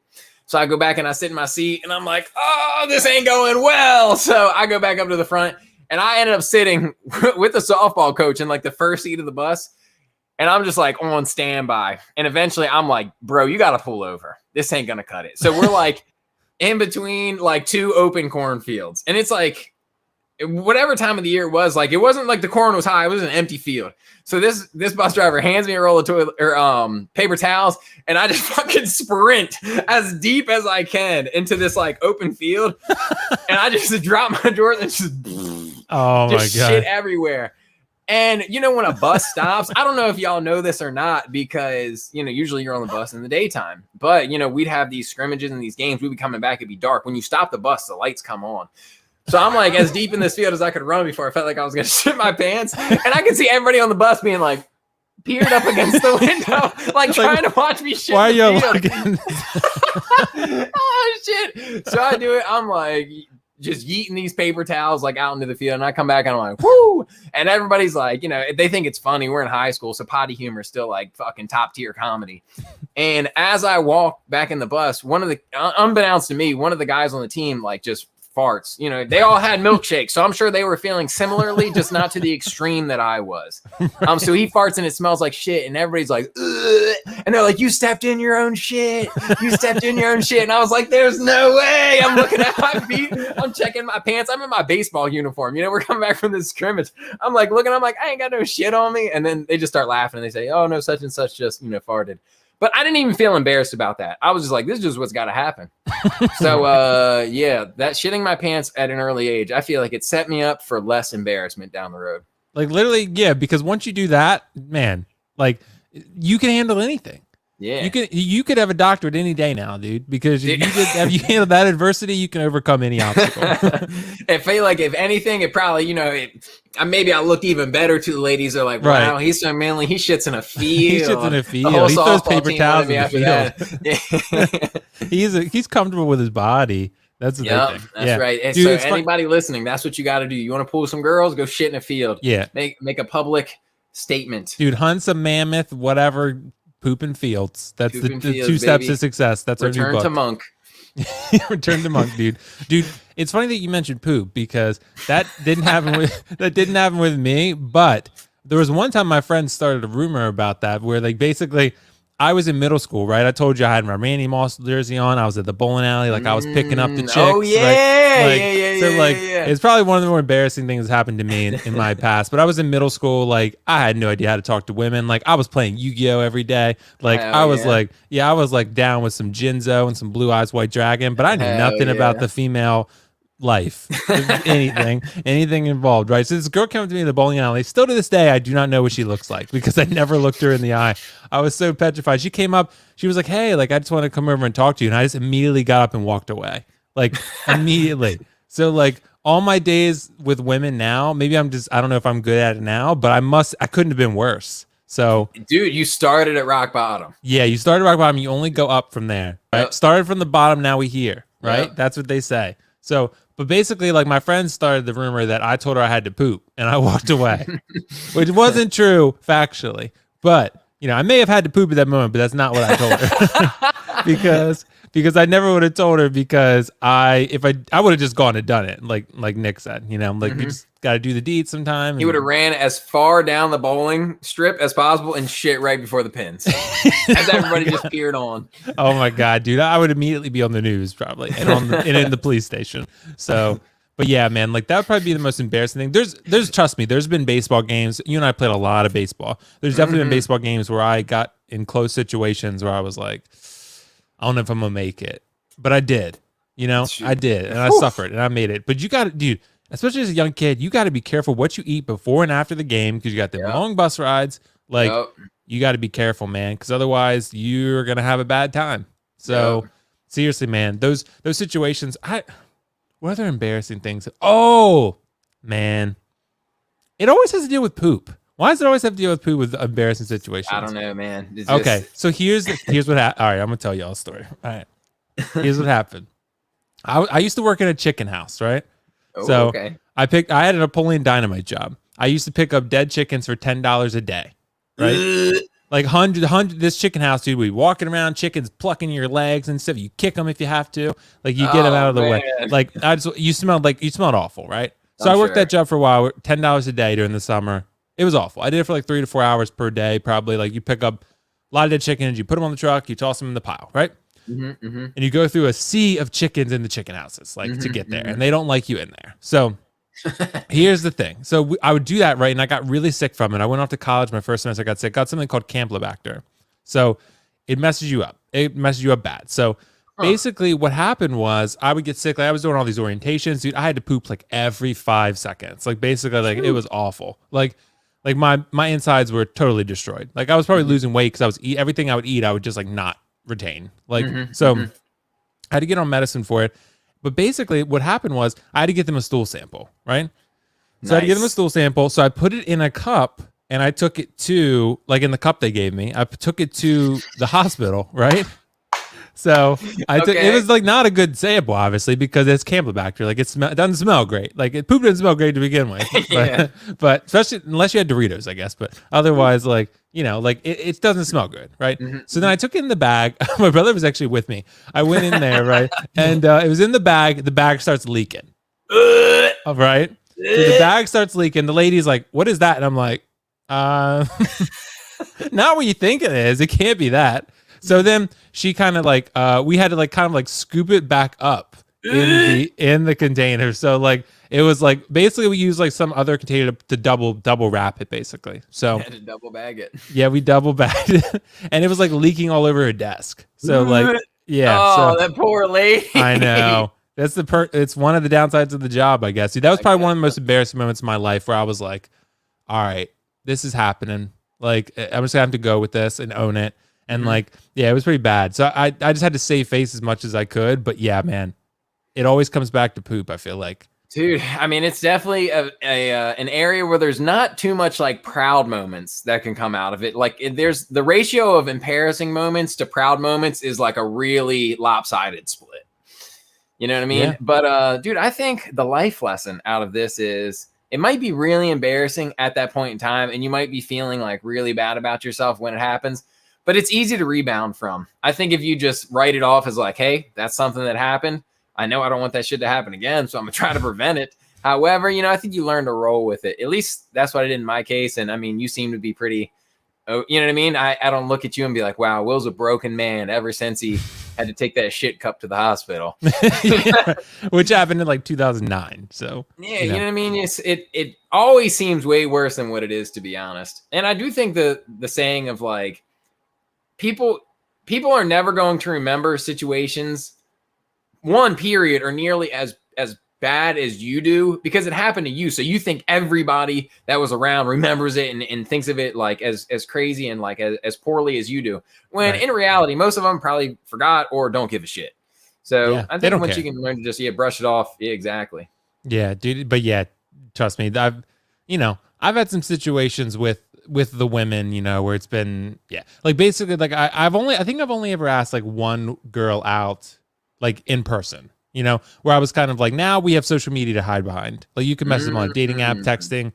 So I go back and I sit in my seat and I'm like, oh, this ain't going well. So I go back up to the front and I ended up sitting with the softball coach in like the first seat of the bus. And I'm just like on standby. And eventually I'm like, bro, you got to pull over. This ain't going to cut it. So we're like in between like two open cornfields. And it's like, whatever time of the year it was, like it wasn't like the corn was high, it was an empty field. So this bus driver hands me a roll of toilet or paper towels, and I just fucking sprint as deep as I can into this like open field, and I just drop my drawers and just oh my god, shit everywhere. And you know, when a bus stops, I don't know if y'all know this or not, because you know usually you're on the bus in the daytime, but you know we'd have these scrimmages and these games. We'd be coming back, it'd be dark. When you stop the bus, the lights come on. So I'm like as deep in this field as I could run before I felt like I was going to shit my pants. And I could see everybody on the bus being like peered up against the window, like trying to watch me shit. Why are you looking? Oh, shit. So I do it. I'm like just yeeting these paper towels like out into the field. And I come back and I'm like, whoo. And everybody's like, you know, they think it's funny. We're in high school. So potty humor is still like fucking top tier comedy. And as I walk back in the bus, one of the, unbeknownst to me, one of the guys on the team like just farts. You know, they all had milkshakes, so I'm sure they were feeling similarly, just not to the extreme that I was. So he farts and it smells like shit, and everybody's like, ugh. And they're like, you stepped in your own shit. You stepped in your own shit. And I was like, there's no way. I'm looking at my feet. I'm checking my pants. I'm in my baseball uniform. You know, we're coming back from this scrimmage. I'm like looking, I'm like, I ain't got no shit on me. And then they just start laughing and they say, oh no, such and such just, you know, farted. But I didn't even feel embarrassed about that. I was just like, this is just what's got to happen. So, yeah, that shitting my pants at an early age, I feel like it set me up for less embarrassment down the road. Like literally, yeah, because once you do that, man, like you can handle anything. Yeah. You could have a doctorate any day now, dude, because if you handle that adversity, you can overcome any obstacle. I feel like if anything, it probably, you know, maybe I look even better to the ladies. They're like, wow, right. He's so manly. He shits in a field. He shits in a field. He throws paper towels in the field. He's comfortable with his body. That's the big thing. That's right. And dude, so anybody listening, that's what you got to do. You want to pull some girls, go shit in a field. Yeah. Make a public statement. Dude, hunt some mammoth, whatever. Pooping fields. That's the two steps to success. That's our new book. Return to monk. Return to monk, dude. Dude, it's funny that you mentioned poop because that didn't happen with me. But there was one time my friend started a rumor about that where like basically I was in middle school, right? I told you I had my Randy Moss jersey on. I was at the bowling alley, like I was picking up the chicks. Oh yeah, right? It's probably one of the more embarrassing things that happened to me in my past. But I was in middle school, like I had no idea how to talk to women. Like I was playing Yu-Gi-Oh every day. Like I was like down with some Jinzo and some Blue Eyes White Dragon, but I knew nothing about the female life, anything involved, right? So this girl came up to me in the bowling alley. Still to this day, I do not know what she looks like because I never looked her in the eye. I was so petrified. She came up, she was like, hey, like I just want to come over and talk to you. And I just immediately got up and walked away. Like immediately. So like all my days with women now, maybe I don't know if I'm good at it now, but I couldn't have been worse. So dude, you started at rock bottom. Yeah, you started rock bottom. You only go up from there, right? Yep. Started from the bottom. Now we here, right? Yep. That's what they say. So, but basically, like my friends started the rumor that I told her I had to poop and I walked away, which wasn't true factually. But, you know, I may have had to poop at that moment, but that's not what I told her because I never would have told her because I would have just gone and done it. Like Nick said, you know, like you just got to do the deed sometime. He would have ran as far down the bowling strip as possible and shit right before the pins as everybody just peered on. Oh my God, dude. I would immediately be on the news probably and in the police station. So, but yeah, man, like that would probably be the most embarrassing thing. There's trust me, there's been baseball games. You and I played a lot of baseball. There's definitely been baseball games where I got in close situations where I was like, I don't know if I'm gonna make it, but I did, you know, I did, and I suffered and I made it. But you got to, dude, especially as a young kid, you got to be careful what you eat before and after the game because you got the long bus rides. Like you got to be careful, man, because otherwise you're gonna have a bad time. So seriously, man, those situations. What other embarrassing things? Oh man, it always has to deal with poop. Why does it always have to deal with poop with embarrassing situations? I don't know, man. It's okay, so here's what happened. All right, I'm gonna tell y'all a story. All right, here's what happened. I used to work in a chicken house, right? Oh, so okay. I had a Napoleon Dynamite job. I used to pick up dead chickens for $10 a day, right? Like hundred. This chicken house, dude. We walking around, chickens plucking your legs and stuff. You kick them if you have to. Like you get them out of the way. Like you smelled awful, right? So I worked that job for a while, $10 a day during the summer. It was awful. I did it for like 3 to 4 hours per day, probably. Like you pick up a lot of dead chickens, you put them on the truck, you toss them in the pile, right? And you go through a sea of chickens in the chicken houses, like to get there, and they don't like you in there. So here's the thing. So I would do that, right? And I got really sick from it. I went off to college. My first semester, I got sick. Got something called Campylobacter. So it messes you up. It messes you up bad. So basically what happened was I would get sick. Like I was doing all these orientations. Dude, I had to poop like every 5 seconds. Like basically like it was awful. Like my insides were totally destroyed. Like I was probably losing weight because I was everything I would eat, I would just like not retain. Like so I had to get on medicine for it. But basically, what happened was I had to get them a stool sample, right? So I had to get them a stool sample. So I put it in a cup and I took it to, like in the cup they gave me, I took it to the hospital, right? So I took it was like not a good sample, obviously, because it's Campylobacter. Like it doesn't smell great. Like poop doesn't smell great to begin with. But especially unless you had Doritos, I guess. But otherwise, like, you know, like it doesn't smell good, right? So then I took it in the bag. My brother was actually with me. I went in there, right? And it was in the bag. The bag starts leaking. All right. So the bag starts leaking. The lady's like, "What is that?" And I'm like, not what you think it is. It can't be that. So then she kind of like we had to like kind of like scoop it back up in the container. So like it was like basically we used like some other container to double wrap it basically. So you had to double bag it. Yeah, we double bagged it, and it was like leaking all over her desk. So like yeah. Oh, that poor lady. I know. That's it's one of the downsides of the job, I guess. Dude, that was probably one of the most embarrassing moments of my life where I was like, all right, this is happening. Like I'm just gonna have to go with this and own it. And like, yeah, it was pretty bad. So I just had to save face as much as I could. But yeah, man, it always comes back to poop, I feel like. Dude, I mean, it's definitely an area where there's not too much like proud moments that can come out of it. Like there's the ratio of embarrassing moments to proud moments is like a really lopsided split. You know what I mean? Yeah. But dude, I think the life lesson out of this is it might be really embarrassing at that point in time. And you might be feeling like really bad about yourself when it happens. But it's easy to rebound from. I think if you just write it off as like, hey, that's something that happened. I know I don't want that shit to happen again, so I'm going to try to prevent it. However, you know, I think you learn to roll with it. At least that's what I did in my case. And I mean, you seem to be pretty, you know what I mean? I don't look at you and be like, wow, Will's a broken man ever since he had to take that shit cup to the hospital. Which happened in like 2009. So, yeah, you know what I mean? It always seems way worse than what it is, to be honest. And I do think the saying of like, people are never going to remember situations period or nearly as bad as you do because it happened to you. So you think everybody that was around remembers it and thinks of it like as crazy and like as poorly as you do. When in reality, most of them probably forgot or don't give a shit. So yeah, I think once you can learn to just brush it off. Yeah, exactly. Yeah, dude. But yeah, trust me, I've had some situations with the women, you know, where it's been, like basically like I think I've only ever asked like one girl out like in person, you know, where I was kind of like, now we have social media to hide behind. Like you can message them on a dating app, texting,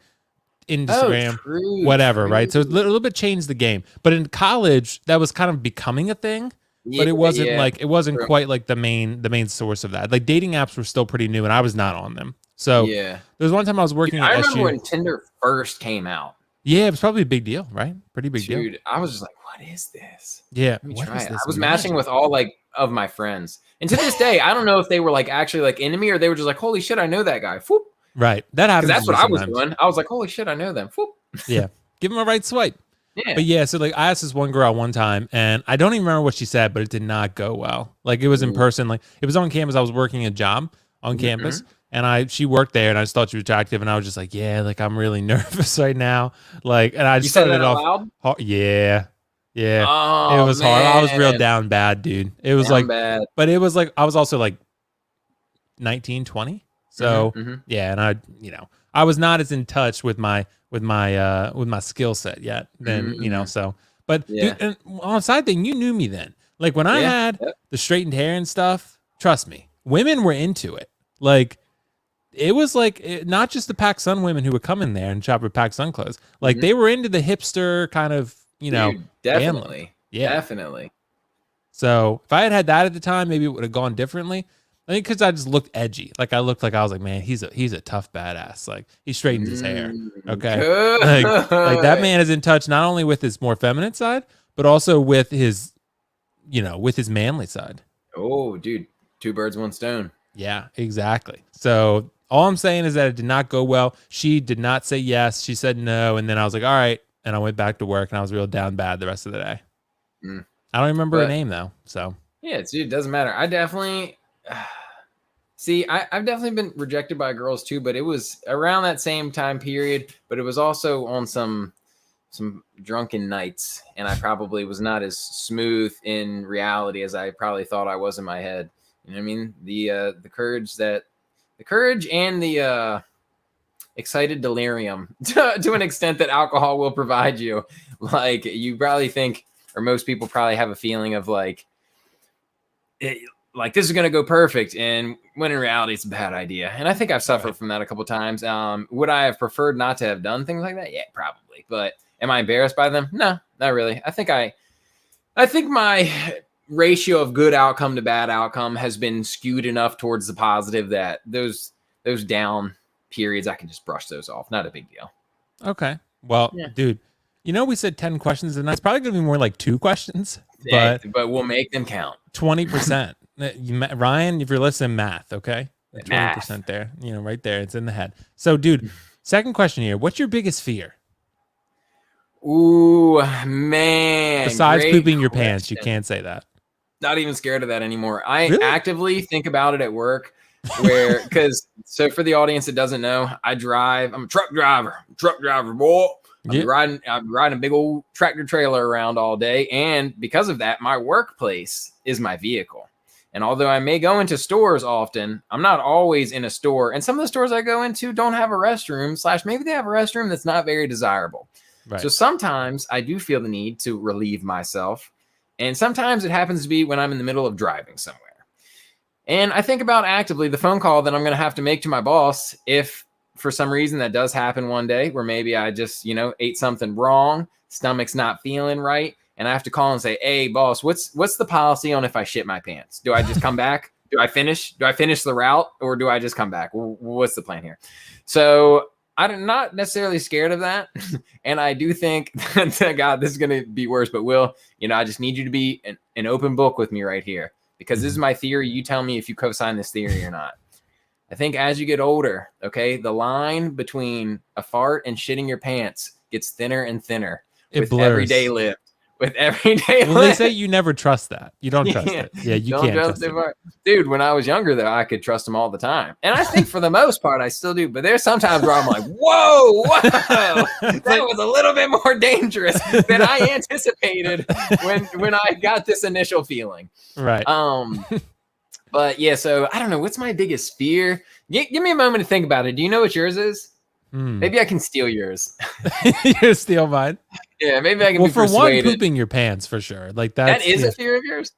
Instagram, whatever, right? So a little bit changed the game. But in college, that was kind of becoming a thing. But it wasn't quite like the main source of that. Like dating apps were still pretty new and I was not on them. So there was one time I was working at SU. I remember when Tinder first came out. Yeah, it was probably a big deal, right? Pretty big deal. Dude, I was just like, what is this? Yeah. Let me try it. I was matching with all like of my friends. And to this day, I don't know if they were like actually like into me or they were just like, holy shit, I know that guy. Whoop. Right. That happens. That's what I was doing. I was like, holy shit, I know them. Whoop. Yeah. Give them a right swipe. Yeah. But yeah, so like I asked this one girl one time and I don't even remember what she said, but it did not go well. Like it was in person. Like it was on campus. I was working a job on campus. And she worked there and I just thought she was attractive. And I was just like, yeah, like I'm really nervous right now. Like, and I just said it off. Loud? Yeah. Yeah. Oh, it was hard. I was real down bad, dude. It was bad. But it was like, I was also like 19, 20. So yeah. And I was not as in touch with my skill set yet then, so, but dude, and on a side thing, you knew me then. Like when I had the straightened hair and stuff, trust me, women were into it. Like, it was like not just the PacSun women who would come in there and shop for PacSun clothes. Like they were into the hipster kind of you know, Dude, definitely. Yeah. Definitely. So if I had that at the time, maybe it would have gone differently. I think because I just looked edgy. Like I was like, man, he's a tough badass. Like he straightens his hair. Okay. Good. Like that man is in touch not only with his more feminine side, but also with his, with his manly side. Oh, dude. 2 birds, 1 stone. Yeah, exactly. So all I'm saying is that it did not go well. She did not say yes. She said no. And then I was like, all right. And I went back to work and I was real down bad the rest of the day. I don't remember her name though. So yeah, dude, it doesn't matter. I definitely see. I've definitely been rejected by girls too, but it was around that same time period. But it was also on some drunken nights, and I probably was not as smooth in reality as I probably thought I was in my head. You know what I mean? The courage and the excited delirium to an extent that alcohol will provide you. Like you probably think, or most people probably have a feeling of like this is going to go perfect. And when in reality, it's a bad idea. And I think I've suffered from that a couple of times. Would I have preferred not to have done things like that? Yeah, probably. But am I embarrassed by them? No, not really. I think my ratio of good outcome to bad outcome has been skewed enough towards the positive that those down periods, I can just brush those off. Not a big deal. Okay. Well, dude, we said 10 questions and that's probably going to be more like 2 questions, but we'll make them count. 20%. Ryan, if you're listening, math, okay? 20% Math. there, right there. It's in the head. So, dude, second question here. What's your biggest fear? Ooh, man. Besides pooping your pants, you can't say that. Not even scared of that anymore. I actively think about it at work so for the audience that doesn't know, I'm a truck driver, boy. I'm riding a big old tractor trailer around all day. And because of that, my workplace is my vehicle. And although I may go into stores often, I'm not always in a store. And some of the stores I go into don't have a restroom / maybe they have a restroom that's not very desirable. Right. So sometimes I do feel the need to relieve myself. And sometimes it happens to be when I'm in the middle of driving somewhere. And I think about actively the phone call that I'm going to have to make to my boss if for some reason that does happen one day where maybe I just, ate something wrong, stomach's not feeling right, and I have to call and say, hey, boss, what's the policy on if I shit my pants? Do I just come back? Do I finish the route or do I just come back? What's the plan here? So I'm not necessarily scared of that. And I do think that, God, this is going to be worse, but Will, I just need you to be an open book with me right here because this is my theory. You tell me if you co-sign this theory or not. I think as you get older, okay, the line between a fart and shitting your pants gets thinner and thinner with everyday lift. With everyday lift. They say you never trust that. You don't trust it. Yeah, you can't trust it. Dude, when I was younger, though, I could trust them all the time. And I think for the most part, I still do. But there's sometimes where I'm like, whoa, that was a little bit more dangerous than I anticipated when I got this initial feeling. Right. But yeah, so I don't know. What's my biggest fear? Give me a moment to think about it. Do you know what yours is? Maybe I can steal yours. You steal mine? Yeah, maybe I can be persuaded. For one, pooping your pants for sure. Like that is a fear of yours?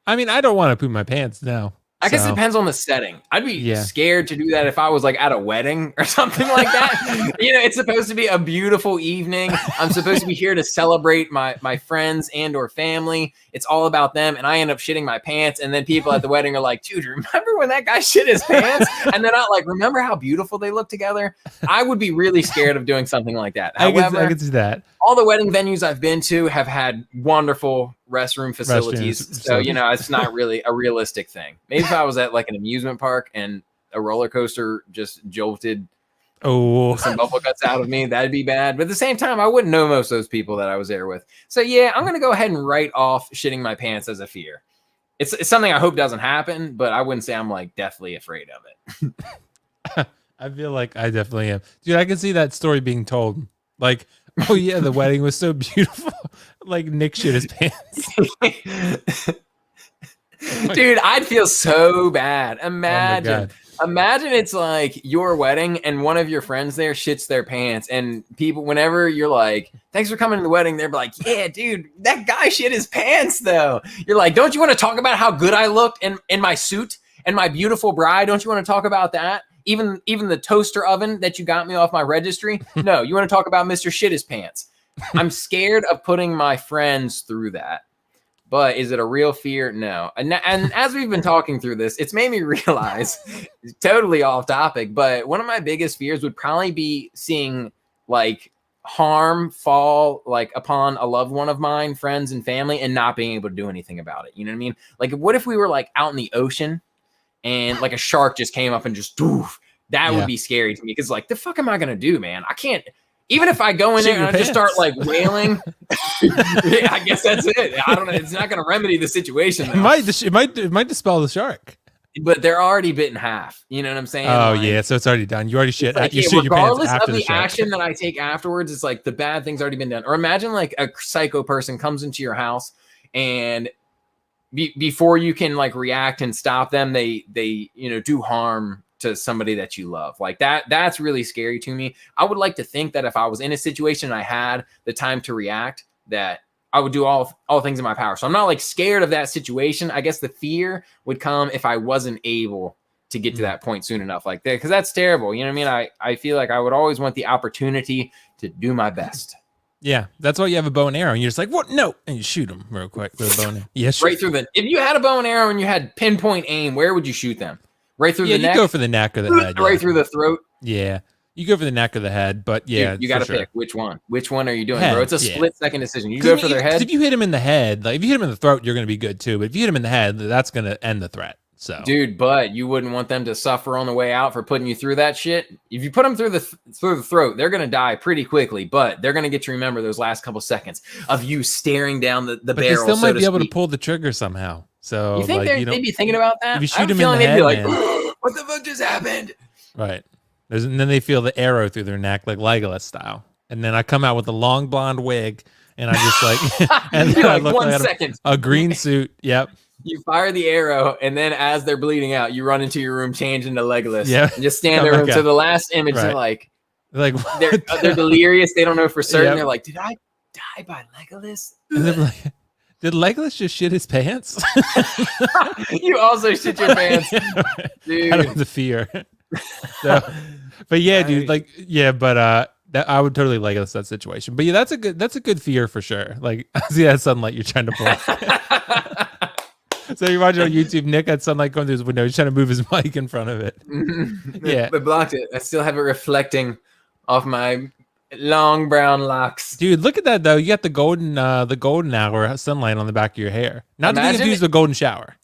I mean, I don't want to poop my pants, no. I guess it depends on the setting. I'd be scared to do that if I was like at a wedding or something like that. It's supposed to be a beautiful evening. I'm supposed to be here to celebrate my friends and or family. It's all about them. And I end up shitting my pants. And then people at the wedding are like, dude, remember when that guy shit his pants? And then I remember how beautiful they look together? I would be really scared of doing something like that. However, I can see that. All the wedding venues I've been to have had wonderful restroom facilities. So, it's not really a realistic thing. Maybe if I was at like an amusement park and a roller coaster just jolted some bubble guts out of me, that'd be bad. But at the same time, I wouldn't know most of those people that I was there with. So yeah, I'm going to go ahead and write off shitting my pants as a fear. It's something I hope doesn't happen, but I wouldn't say I'm like deathly afraid of it. I feel like I definitely am. Dude, I can see that story being told. Like, oh yeah, the wedding was so beautiful. Like Nick shit his pants. Dude, I'd feel so bad. Imagine it's like your wedding and one of your friends there shits their pants, and people, whenever you're like, thanks for coming to the wedding, they're like, yeah, dude, that guy shit his pants though. You're like, don't you want to talk about how good I looked in my suit and my beautiful bride? Don't you want to talk about that? Even the toaster oven that you got me off my registry? No, you want to talk about Mr. Shit his pants. I'm scared of putting my friends through that. But is it a real fear? No. And as we've been talking through this, it's made me realize, totally off topic, but one of my biggest fears would probably be seeing like harm fall like upon a loved one of mine, friends and family, and not being able to do anything about it. You know what I mean? Like, what if we were like out in the ocean and like a shark just came up and just doof? That would be scary to me because like, the fuck am I gonna do, man? I can't. Even if I go in there and I just start like wailing, yeah, I guess that's it. I don't know. It's not going to remedy the situation. It might dispel the shark. But they're already bit in half. You know what I'm saying? Oh like, yeah, so it's already done. You already shit. Like, you shit your pants regardless after of the shark. action that I take afterwards, it's like the bad thing's already been done. Or imagine like a psycho person comes into your house and before you can like react and stop them, they do harm to somebody that you love. Like that's really scary to me. I would like to think that if I was in a situation and I had the time to react, that I would do all things in my power. So I'm not like scared of that situation. I guess the fear would come if I wasn't able to get to that point soon enough like that, because that's terrible. You know what I mean? I feel like I would always want the opportunity to do my best. Yeah, that's why you have a bow and arrow. And you're just like, what? No. And you shoot them real quick with a bow and arrow. Yes, right through if you had a bow and arrow and you had pinpoint aim, where would you shoot them? Right through the neck? You go for the neck or the head. Right through the throat? Yeah. You go for the neck or the head, but yeah. You got to pick which one. Which one are you doing, head, bro? It's a split-second decision. You go for their head. If you hit him in the head, like if you hit him in the throat, you're going to be good too. But if you hit him in the head, that's going to end the threat. So, dude, but you wouldn't want them to suffer on the way out for putting you through that shit. If you put them through the throat, they're going to die pretty quickly, but they're going to get to remember those last couple seconds of you staring down the barrel. They still might be able to pull the trigger somehow. So you think they'd be thinking about that? If you shoot him in the head, like, what the fuck just happened? Right. And then they feel the arrow through their neck, like Legolas style. And then I come out with a long blonde wig, and I just like, and then I look like a green suit. Yep. You fire the arrow, and then as they're bleeding out, you run into your room, change into Legolas. Yeah. And just stand there until the last image. Right. They're like, they're delirious. They don't know for certain. Yep. They're like, did I die by Legolas? And then like, did Legolas just shit his pants? You also shit your pants, dude. Out of the fear. So, but yeah, dude, like, yeah, but that I would totally Legolas that situation. But yeah, that's a good fear for sure. Like, I see that sunlight you're trying to block. So you're watching on YouTube, Nick had sunlight going through his window. He's trying to move his mic in front of it. Mm-hmm. Yeah, but blocked it. I still have it reflecting off my long brown locks. Dude, look at that though. You got the golden hour sunlight on the back of your hair. Not to be confused with golden shower.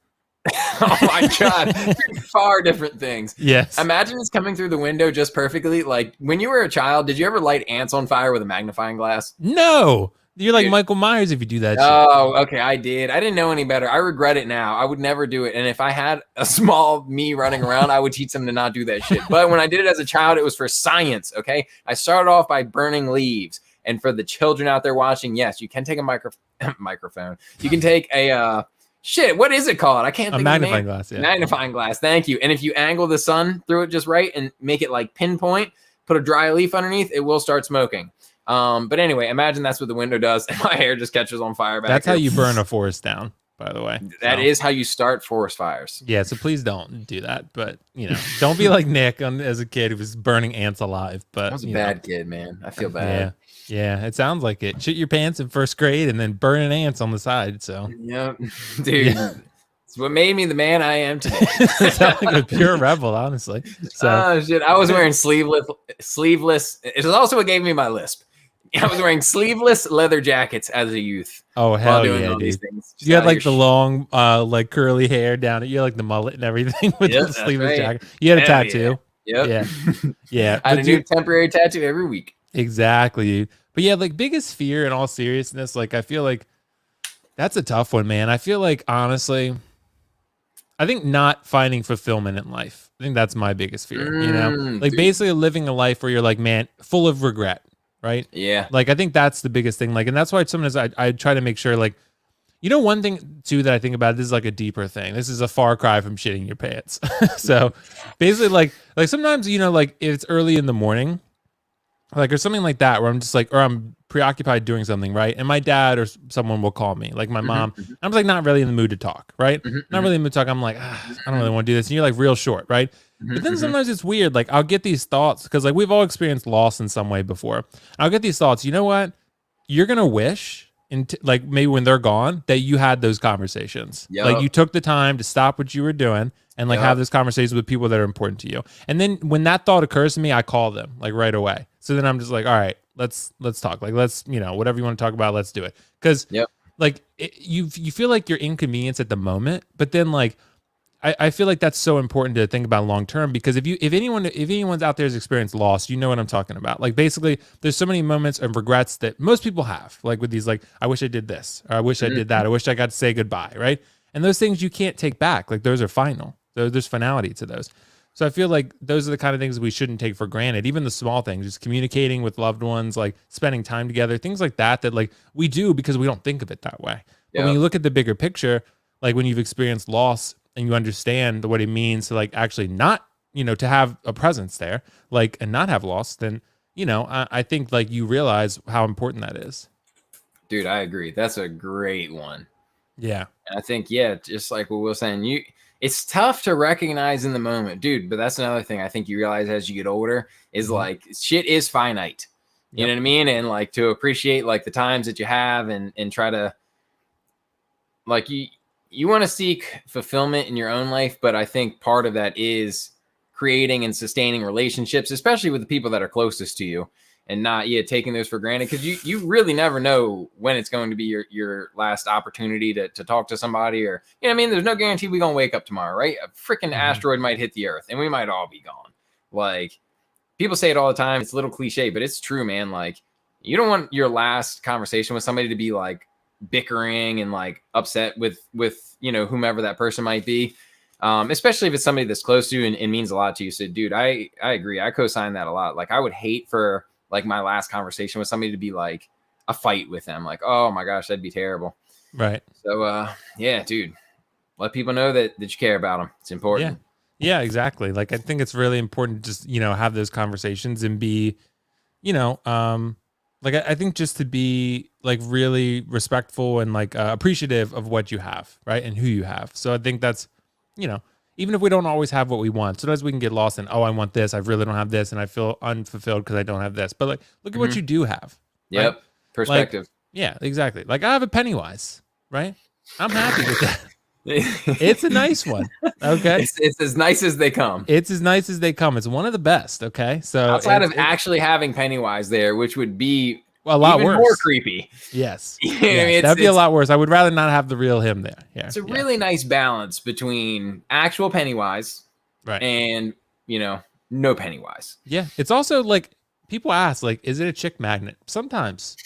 Oh my god, far different things. Yes. Imagine it's coming through the window just perfectly. Like when you were a child, did you ever light ants on fire with a magnifying glass? No. You're like Michael Myers if you do that. Oh, okay. I did. I didn't know any better. I regret it now. I would never do it. And if I had a small me running around, I would teach them to not do that shit. But when I did it as a child, it was for science. Okay. I started off by burning leaves. And for the children out there watching, yes, you can take a microphone. You can take a shit. What is it called? I can't think of the name. Magnifying glass. Yeah. Magnifying glass. Thank you. And if you angle the sun through it just right and make it like pinpoint, put a dry leaf underneath, it will start smoking. But anyway, imagine that's what the window does, and my hair just catches on fire back That's here. how you burn a forest down, by the way. That is how you start forest fires. Yeah, so please don't do that. But, don't be like Nick as a kid who was burning ants alive. But I was a bad kid, man. I feel bad. Yeah, it sounds like it. Shit your pants in first grade and then burning ants on the side. So, yep, dude. Yeah. It's what made me the man I am today. Sounds like a pure rebel, honestly. So, oh, shit. I was wearing sleeveless. It is also what gave me my lisp. I was wearing sleeveless leather jackets as a youth. Oh, hell yeah, dude. You had like the long, like curly hair down it. You had like the mullet and everything with the sleeveless jacket. You had a tattoo. Yeah. Yep. Yeah. I had a new temporary tattoo every week. Exactly, dude. But yeah, like biggest fear in all seriousness, like I feel like that's a tough one, man. I feel like honestly, I think not finding fulfillment in life. I think that's my biggest fear, like dude. Basically living a life where you're like, man, full of regret. Right. Yeah. Like, I think that's the biggest thing. Like, and that's why sometimes I try to make sure, like, one thing too that I think about, this is like a deeper thing. This is a far cry from shitting your pants. So basically like sometimes, like if it's early in the morning, like, or something like that, where I'm just like, or I'm preoccupied doing something. Right. And my dad or someone will call me, like my mom. I'm like, not really in the mood to talk. Right. Not really in the mood to talk. I'm like, I don't really want to do this. And you're like real short. Right. But then sometimes it's weird. Like I'll get these thoughts because like we've all experienced loss in some way before. I'll get these thoughts. You know what? you're gonna wish like maybe when they're gone that you had those conversations. Yep. Like you took the time to stop what you were doing and like Yep. have those conversations with people that are important to you. And then when that thought occurs to me, I call them like right away. So then I'm just like, all right, let's talk. Like let's, whatever you want to talk about, let's do it. Because Yep. like you feel like you're inconvenienced at the moment, but then like I feel like that's so important to think about long term, because if anyone's out there has experienced loss, you know what I'm talking about. Like basically there's so many moments of regrets that most people have, like with these, like, I wish I did this, or I wish I did that, I wish I got to say goodbye, right? And those things you can't take back. Like those are final. There's finality to those. So I feel like those are the kind of things we shouldn't take for granted. Even the small things, just communicating with loved ones, like spending time together, things like that like we do because we don't think of it that way. But when Yep. you look at the bigger picture, like when you've experienced loss and you understand what it means to like actually not, to have a presence there, like, and not have loss, then, I think like you realize how important that is. Dude, I agree. That's a great one. Yeah. And I think, yeah, just like what Will was saying, it's tough to recognize in the moment, dude. But that's another thing I think you realize as you get older is like shit is finite. You know what I mean? And like to appreciate like the times that you have and try to like you want to seek fulfillment in your own life, but I think part of that is creating and sustaining relationships, especially with the people that are closest to you, and not taking those for granted, because you really never know when it's going to be your last opportunity to talk to somebody, or what I mean, there's no guarantee we're gonna wake up tomorrow, right? A freaking asteroid might hit the earth and we might all be gone. Like people say it all the time, it's a little cliche, but it's true, man. Like you don't want your last conversation with somebody to be like bickering and like upset with whomever that person might be, especially if it's somebody that's close to you and means a lot to you. So dude, I agree, I co-sign that a lot. Like I would hate for like my last conversation with somebody to be like a fight with them, like, oh my gosh, that'd be terrible. Right. So yeah, dude, let people know that you care about them. It's important. Yeah, exactly. Like I think it's really important to just have those conversations and be like I think just to be like really respectful and like appreciative of what you have, right, and who you have. So I think that's even if we don't always have what we want, sometimes we can get lost in, oh, I want this, I really don't have this, and I feel unfulfilled because I don't have this. But like look at what you do have. Yep. Right? Perspective. Like, yeah, exactly. Like I have a Pennywise, right? I'm happy with that. It's a nice one. Okay. It's as nice as they come. It's as nice as they come. It's one of the best. Okay. So outside of actually having Pennywise there, which would be a lot even worse, more creepy. Yes. You know what I mean? That'd be a lot worse. I would rather not have the real him there. Yeah. It's a really nice balance between actual Pennywise right and no Pennywise. Yeah. It's also like people ask, like, is it a chick magnet? Sometimes,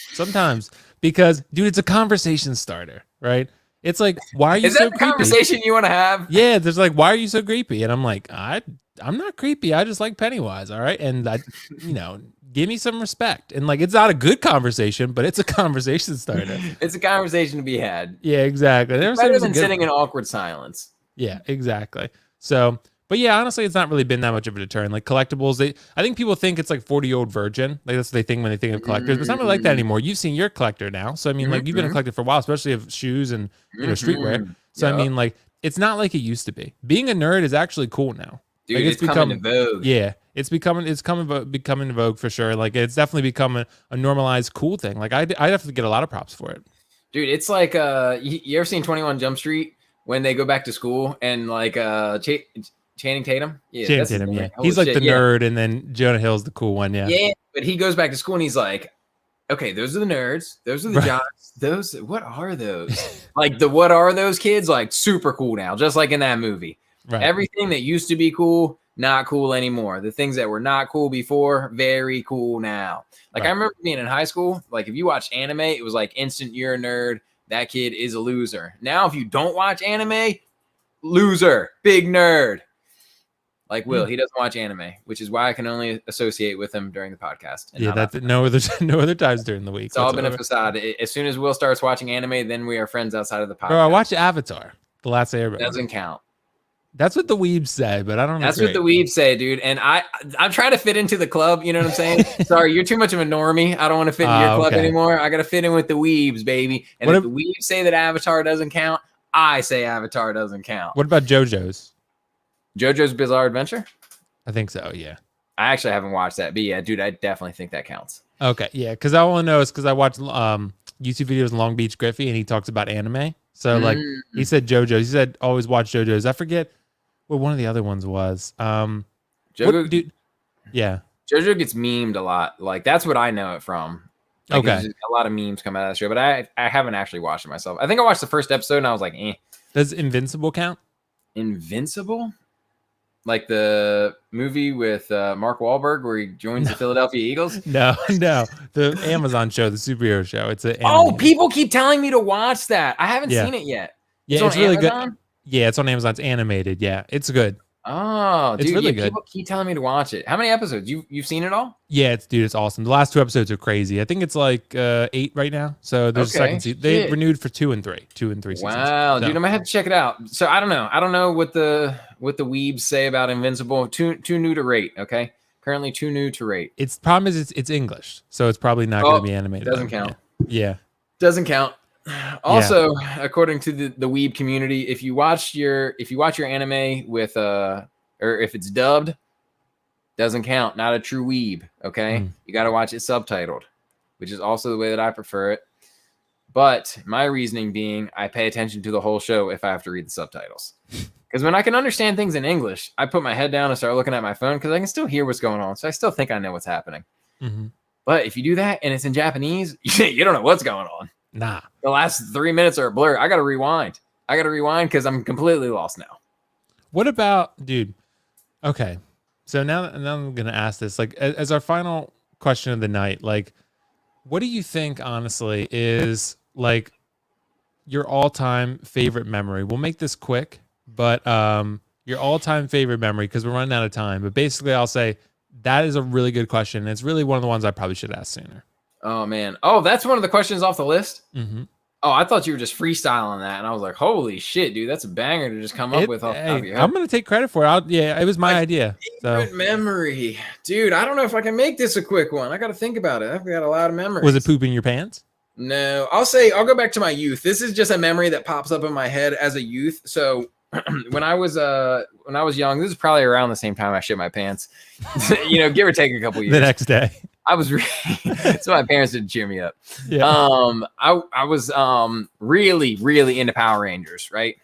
because dude, it's a conversation starter, right? It's like, why are you Is so that the creepy? conversation you want to have? Yeah, there's like, why are you so creepy? And I'm like, I'm not creepy. I just like Pennywise, all right? And I, give me some respect. And like, it's not a good conversation, but it's a conversation starter. It's a conversation to be had. Yeah, exactly. It's better than sitting in awkward silence. Yeah, exactly. So, but yeah, honestly, it's not really been that much of a deterrent. Like collectibles, I think people think it's like 40-year-old virgin. Like that's what they think when they think of collectors, but it's not really like that anymore. You've seen your collector now. So I mean, like you've been a collector for a while, especially of shoes and streetwear. So I mean, like it's not like it used to be. Being a nerd is actually cool now. Dude, like, it's coming to vogue. Yeah, it's becoming vogue for sure. Like it's definitely become a normalized cool thing. Like I definitely get a lot of props for it. Dude, it's like you ever seen 21 Jump Street when they go back to school and like Channing Tatum? Yeah, Channing Tatum, yeah. He's like the nerd, and then Jonah Hill's the cool one, yeah. Yeah, but he goes back to school and he's like, okay, those are the nerds. Those are the jocks. What are those? Like the what are those kids? Like super cool now, just like in that movie. Right. Everything that used to be cool, not cool anymore. The things that were not cool before, very cool now. Like I remember being in high school, like if you watched anime, it was like instant you're a nerd. That kid is a loser. Now, if you don't watch anime, loser, big nerd. Like Will, he doesn't watch anime, which is why I can only associate with him during the podcast. Yeah, that's no other times during the week. It's all been a facade. As soon as Will starts watching anime, then we are friends outside of the podcast. Bro, I watched Avatar, The Last Airbender. Doesn't count. That's what the weebs say, but I don't know. That's what the weebs say, dude. And I'm trying to fit into the club. You know what I'm saying? Sorry, you're too much of a normie. I don't want to fit in your club anymore. I got to fit in with the weebs, baby. And if the weebs say that Avatar doesn't count, I say Avatar doesn't count. What about JoJo's? JoJo's Bizarre Adventure? I think so, yeah. I actually haven't watched that, but yeah, dude, I definitely think that counts. Okay, yeah, because I want to know is because I watched YouTube videos of Long Beach Griffey and he talks about anime. So like he said JoJo's. He said always watch JoJo's. I forget what one of the other ones was. What dude? Yeah. JoJo gets memed a lot. Like that's what I know it from. Like, Okay. a lot of memes come out of that show, but I haven't actually watched it myself. I think I watched the first episode and I was like, eh. Does Invincible count? Invincible? Like the movie with Mark Wahlberg where he joins the Philadelphia Eagles? No. The Amazon show, the superhero show. It's a people keep telling me to watch that. I haven't seen it yet. Yeah, it's really Amazon? good. Yeah, it's on Amazon. It's animated. Yeah, it's good. Oh, it's dude, really good. People keep telling me to watch it. How many episodes? You've seen it all? Yeah, it's awesome. The last 2 episodes are crazy. I think it's like 8 right now. So there's a second season. They renewed for 2 and 3 seasons. Wow, dude, I'm gonna have to check it out. So I don't know what the weebs say about Invincible. Too new to rate. Okay, currently too new to rate. Its problem is it's English, so it's probably not going to be animated. Doesn't count. Yeah, doesn't count. Also, according to the weeb community, if you watch your anime with or if it's dubbed, doesn't count. Not a true weeb. Okay, you got to watch it subtitled, which is also the way that I prefer it. But my reasoning being, I pay attention to the whole show if I have to read the subtitles. Because when I can understand things in English, I put my head down and start looking at my phone because I can still hear what's going on. So I still think I know what's happening. Mm-hmm. But if you do that and it's in Japanese, you don't know what's going on. Nah. The last 3 minutes are a blur. I got to rewind. Because I'm completely lost now. What about, dude? Okay. So now I'm going to ask this. Like, as our final question of the night, like, what do you think, honestly, is like your all-time favorite memory? We'll make this quick, but your all-time favorite memory, because we're running out of time. But basically, I'll say that is a really good question. It's really one of the ones I probably should ask sooner. Oh, man. Oh, that's one of the questions off the list? Mm-hmm. Oh, I thought you were just freestyling that. And I was like, holy shit, dude, that's a banger to just come up with off the top of your head. I'm going to take credit for it. It was my idea. Favorite memory. Dude, I don't know if I can make this a quick one. I got to think about it. I've got a lot of memories. Was it pooping your pants? No, I'll go back to my youth. This is just a memory that pops up in my head as a youth. So when I was young, this is probably around the same time I shit my pants, give or take a couple years. The next day. I was so my parents didn't cheer me up. Yeah. I was really, really into Power Rangers, right?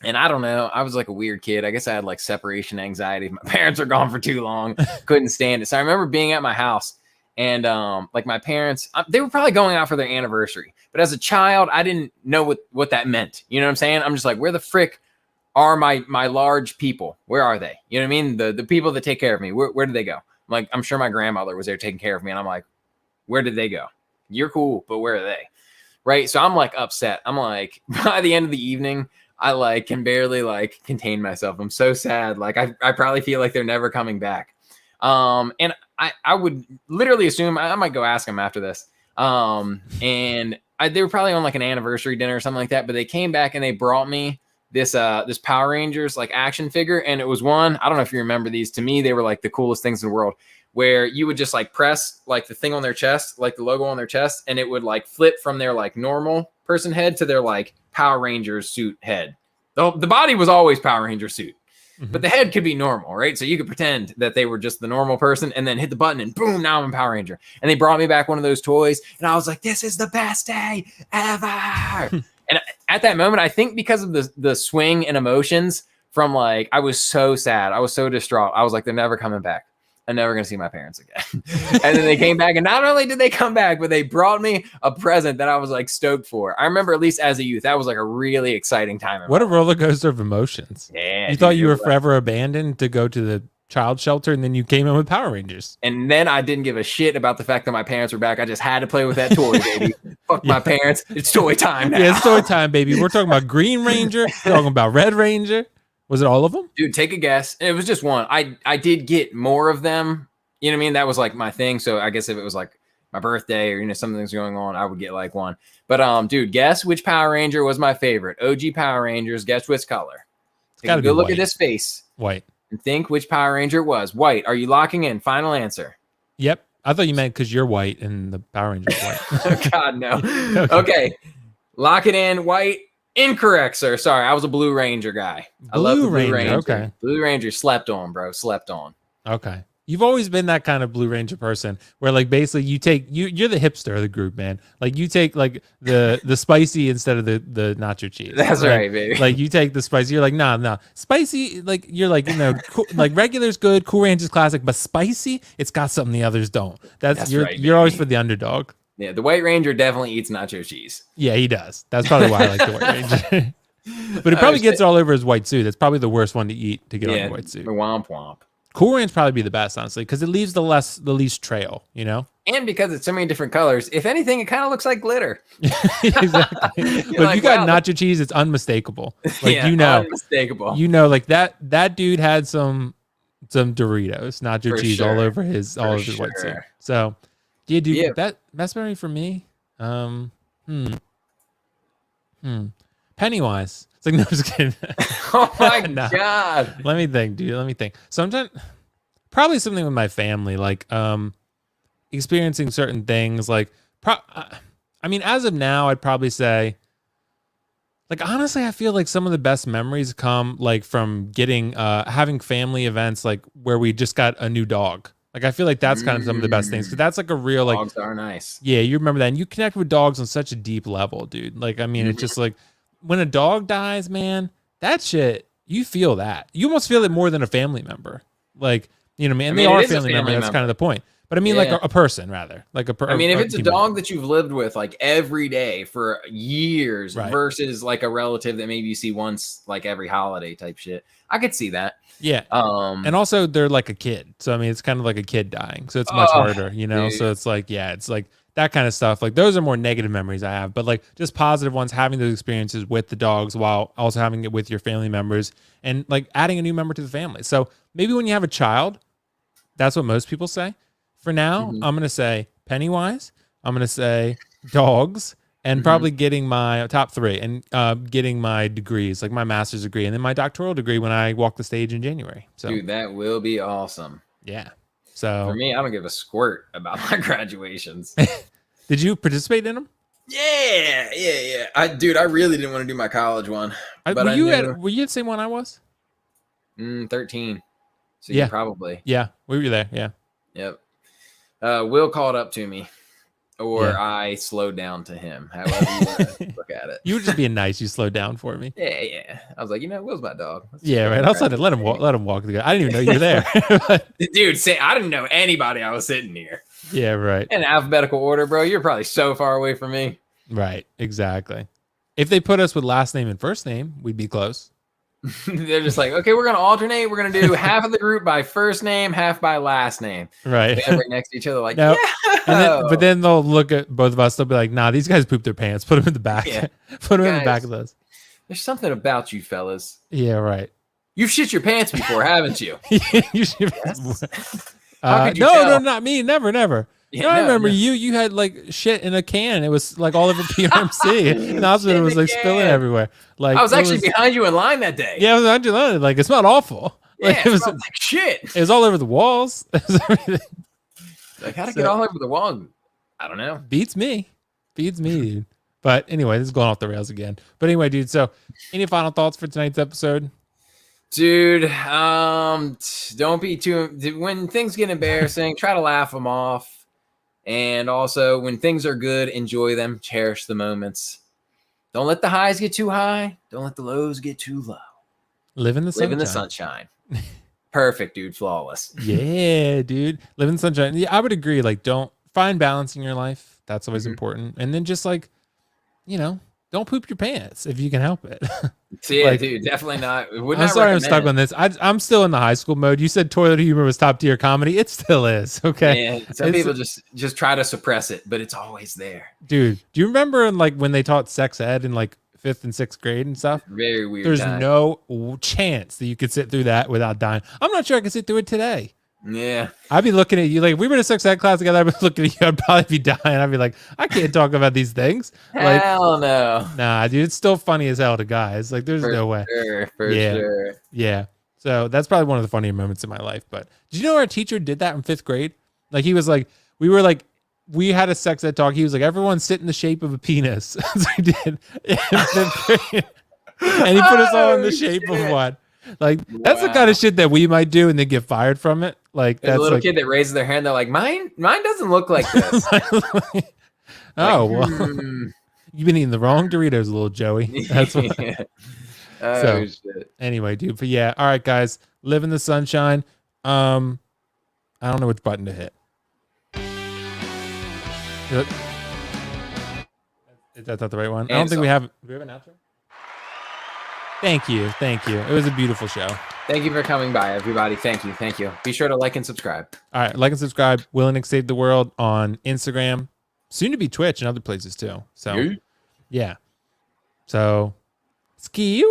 And I don't know, I was like a weird kid. I guess I had like separation anxiety. My parents were gone for too long, couldn't stand it. So I remember being at my house and like my parents, they were probably going out for their anniversary. But as a child, I didn't know what that meant. You know what I'm saying? I'm just like, where the frick are my large people? Where are they? You know what I mean? The people that take care of me, where did they go? Like, I'm sure my grandmother was there taking care of me. And I'm like, where did they go? You're cool, but where are they? Right. So I'm like upset. I'm like, by the end of the evening, I like can barely like contain myself. I'm so sad. Like I probably feel like they're never coming back. And I would literally assume I might go ask them after this. And they were probably on like an anniversary dinner or something like that, but they came back and they brought me this Power Rangers like action figure. And it was one, I don't know if you remember these. To me, they were like the coolest things in the world, where you would just like press like the thing on their chest, like the logo on their chest, and it would like flip from their like normal person head to their like Power Rangers suit head. The body was always Power Ranger suit, but the head could be normal, right? So you could pretend that they were just the normal person and then hit the button and boom, now I'm a Power Ranger. And they brought me back one of those toys and I was like, this is the best day ever. And at that moment, I think because of the swing and emotions from like, I was so sad. I was so distraught. I was like, they're never coming back. I'm never going to see my parents again. And then they came back, and not only did they come back, but they brought me a present that I was like stoked for. I remember, at least as a youth, that was like a really exciting time. What a roller coaster of emotions. Yeah. You thought you were forever abandoned to go to the child shelter, and then you came in with Power Rangers. And then I didn't give a shit about the fact that my parents were back. I just had to play with that toy, baby. Fuck my parents. It's toy time now. Yeah, it's toy time, baby. We're talking about Green Ranger, talking about Red Ranger. Was it all of them? Dude, take a guess. It was just one. I did get more of them. You know what I mean? That was like my thing. So I guess if it was like my birthday or, something's going on, I would get like one. But dude, guess which Power Ranger was my favorite? OG Power Rangers. Guess which color? Take a good look at this face. White. And think which Power Ranger it was. White. Are you locking in? Final answer. Yep. I thought you meant because you're white and the Power Ranger's white. Oh, God, no. Okay. Lock it in. White. Incorrect, sir. Sorry. I was a Blue Ranger guy. I love the Blue Ranger. Okay. Blue Ranger slept on, bro. Slept on. Okay. You've always been that kind of Blue Ranger person where like basically you're the hipster of the group, man. Like you take like the spicy instead of the nacho cheese. That's right, baby. Like you take the spicy. You're like, nah. Spicy, like you're like, cool, like regular's good, Cool Ranch is classic, but spicy, it's got something the others don't. That's right, you're always baby. for the underdog. Yeah, the White Ranger definitely eats nacho cheese. Yeah, he does. That's probably why I like the White Ranger. But it probably gets all over his white suit. It's probably the worst one to eat to get on the white suit. Womp womp. Cool Ranch probably be the best, honestly, because it leaves the least trail, you know? And because it's so many different colors, if anything, it kind of looks like glitter. Exactly. But if you got nacho cheese, it's unmistakable. Like unmistakable. Like that dude had some Doritos, nacho cheese all over his white suit. So yeah, dude, that best memory for me. Pennywise. It's like, no, I'm just kidding. Oh my God. Let me think, dude. Let me think. Sometimes probably something with my family, like experiencing certain things. Like, I mean, as of now, I'd probably say, like, honestly, I feel like some of the best memories come like from getting having family events, like where we just got a new dog. Like, I feel like that's kind of some of the best things, because that's like a real like dogs are nice. Yeah, you remember that, and you connect with dogs on such a deep level, dude. Like, I mean, it's just like when a dog dies, man, that shit, you feel that. You almost feel it more than a family member. Like, you know, man, I mean, they are a family member. That's kind of the point. But I mean, like a person, rather. Like I mean, if it's a dog that you've lived with like every day for years versus like a relative that maybe you see once like every holiday type shit, I could see that. Yeah. And also they're like a kid. So I mean, it's kind of like a kid dying. So it's much harder, you know? Dude. So it's like, yeah, it's like that kind of stuff. Like those are more negative memories I have, but like just positive ones, having those experiences with the dogs while also having it with your family members and like adding a new member to the family. So maybe when you have a child, that's what most people say. For now, I'm going to say Pennywise. I'm going to say dogs. And probably getting my top 3 and getting my degrees, like my master's degree and then my doctoral degree when I walk the stage in January. So, dude, that will be awesome. Yeah. So for me, I don't give a squirt about my graduations. Did you participate in them? Yeah. I really didn't want to do my college one. But were you at the same one I was? 13. So yeah, probably. Yeah, we were there. Yeah. Yep. Will called up to me. Or I slowed down to him, however you want to look at it. You were just being nice. You slowed down for me. Yeah. I was like, Will's my dog. Right. I'll let him walk. I didn't even know you were there. Dude, I didn't know anybody. I was sitting here. Yeah, right. In alphabetical order, bro. You're probably so far away from me. Right. Exactly. If they put us with last name and first name, we'd be close. They're just like, okay, we're gonna alternate. We're gonna do half of the group by first name, half by last name. Right. They're right next to each other, like, no. But then they'll look at both of us. They'll be like, nah, these guys pooped their pants. Put them in the back. Yeah. Put them in the back of those. There's something about you fellas. Yeah, right. You've shit your pants before, haven't you? You should. No, not me. Never. Yeah, I remember you had like shit in a can. It was like all over PRMC. And the hospital was like spilling everywhere. Like I was actually behind you in line that day. Yeah, I was behind you in line. Like it's not awful. Like, it was like shit. It was all over the walls. Like how to get all over the wall? I don't know. Beats me, dude. But anyway, this is going off the rails again. But anyway, dude. So, any final thoughts for tonight's episode? Dude, don't be too. When things get embarrassing, try to laugh them off. And also, when things are good, enjoy them. Cherish the moments. Don't let the highs get too high. Don't let the lows get too low. Live in the sunshine. Live in the sunshine. Perfect, dude. Flawless. Yeah, dude. Live in the sunshine. Yeah, I would agree. Like, don't find balance in your life. That's always important. And then just like, don't poop your pants if you can help it. Yeah, like, dude, definitely not. I'm sorry I'm stuck on this. I'm still in the high school mode. You said toilet humor was top tier comedy. It still is. Okay. Yeah, some people just try to suppress it, but it's always there. Dude, do you remember like when they taught sex ed in like 5th and 6th grade and stuff? Very weird. There's no chance that you could sit through that without dying. I'm not sure I could sit through it today. Yeah. I'd be looking at you like if we were in a sex ed class together. I'd be looking at you. I'd probably be dying. I'd be like, I can't talk about these things. Like, hell no. Nah, dude, it's still funny as hell to guys. Like, there's no way. For sure. Yeah. So that's probably one of the funnier moments in my life. But did you know our teacher did that in 5th grade? Like, he was like, we had a sex ed talk. He was like, everyone sit in the shape of a penis. So he did in 5th grade. And he put us all in the shape of one. Like, that's the kind of shit that we might do and then get fired from it. Like There's a that's little like kid that raises their hand. They're like, mine doesn't look like this. oh Like, well, hmm. you've been eating the wrong Doritos, little Joey. That's what. Yeah. Oh So shit. anyway, dude. But yeah, all right, guys, live in the sunshine. I don't know which button to hit. Is that not the right one? I don't think we have. Do we have an outro? Thank you. It was a beautiful show. Thank you for coming by, everybody. Thank you. Be sure to like and subscribe. All right, like and subscribe. Will and Nick Save the World on Instagram, soon to be Twitch and other places too. So yeah. So ski.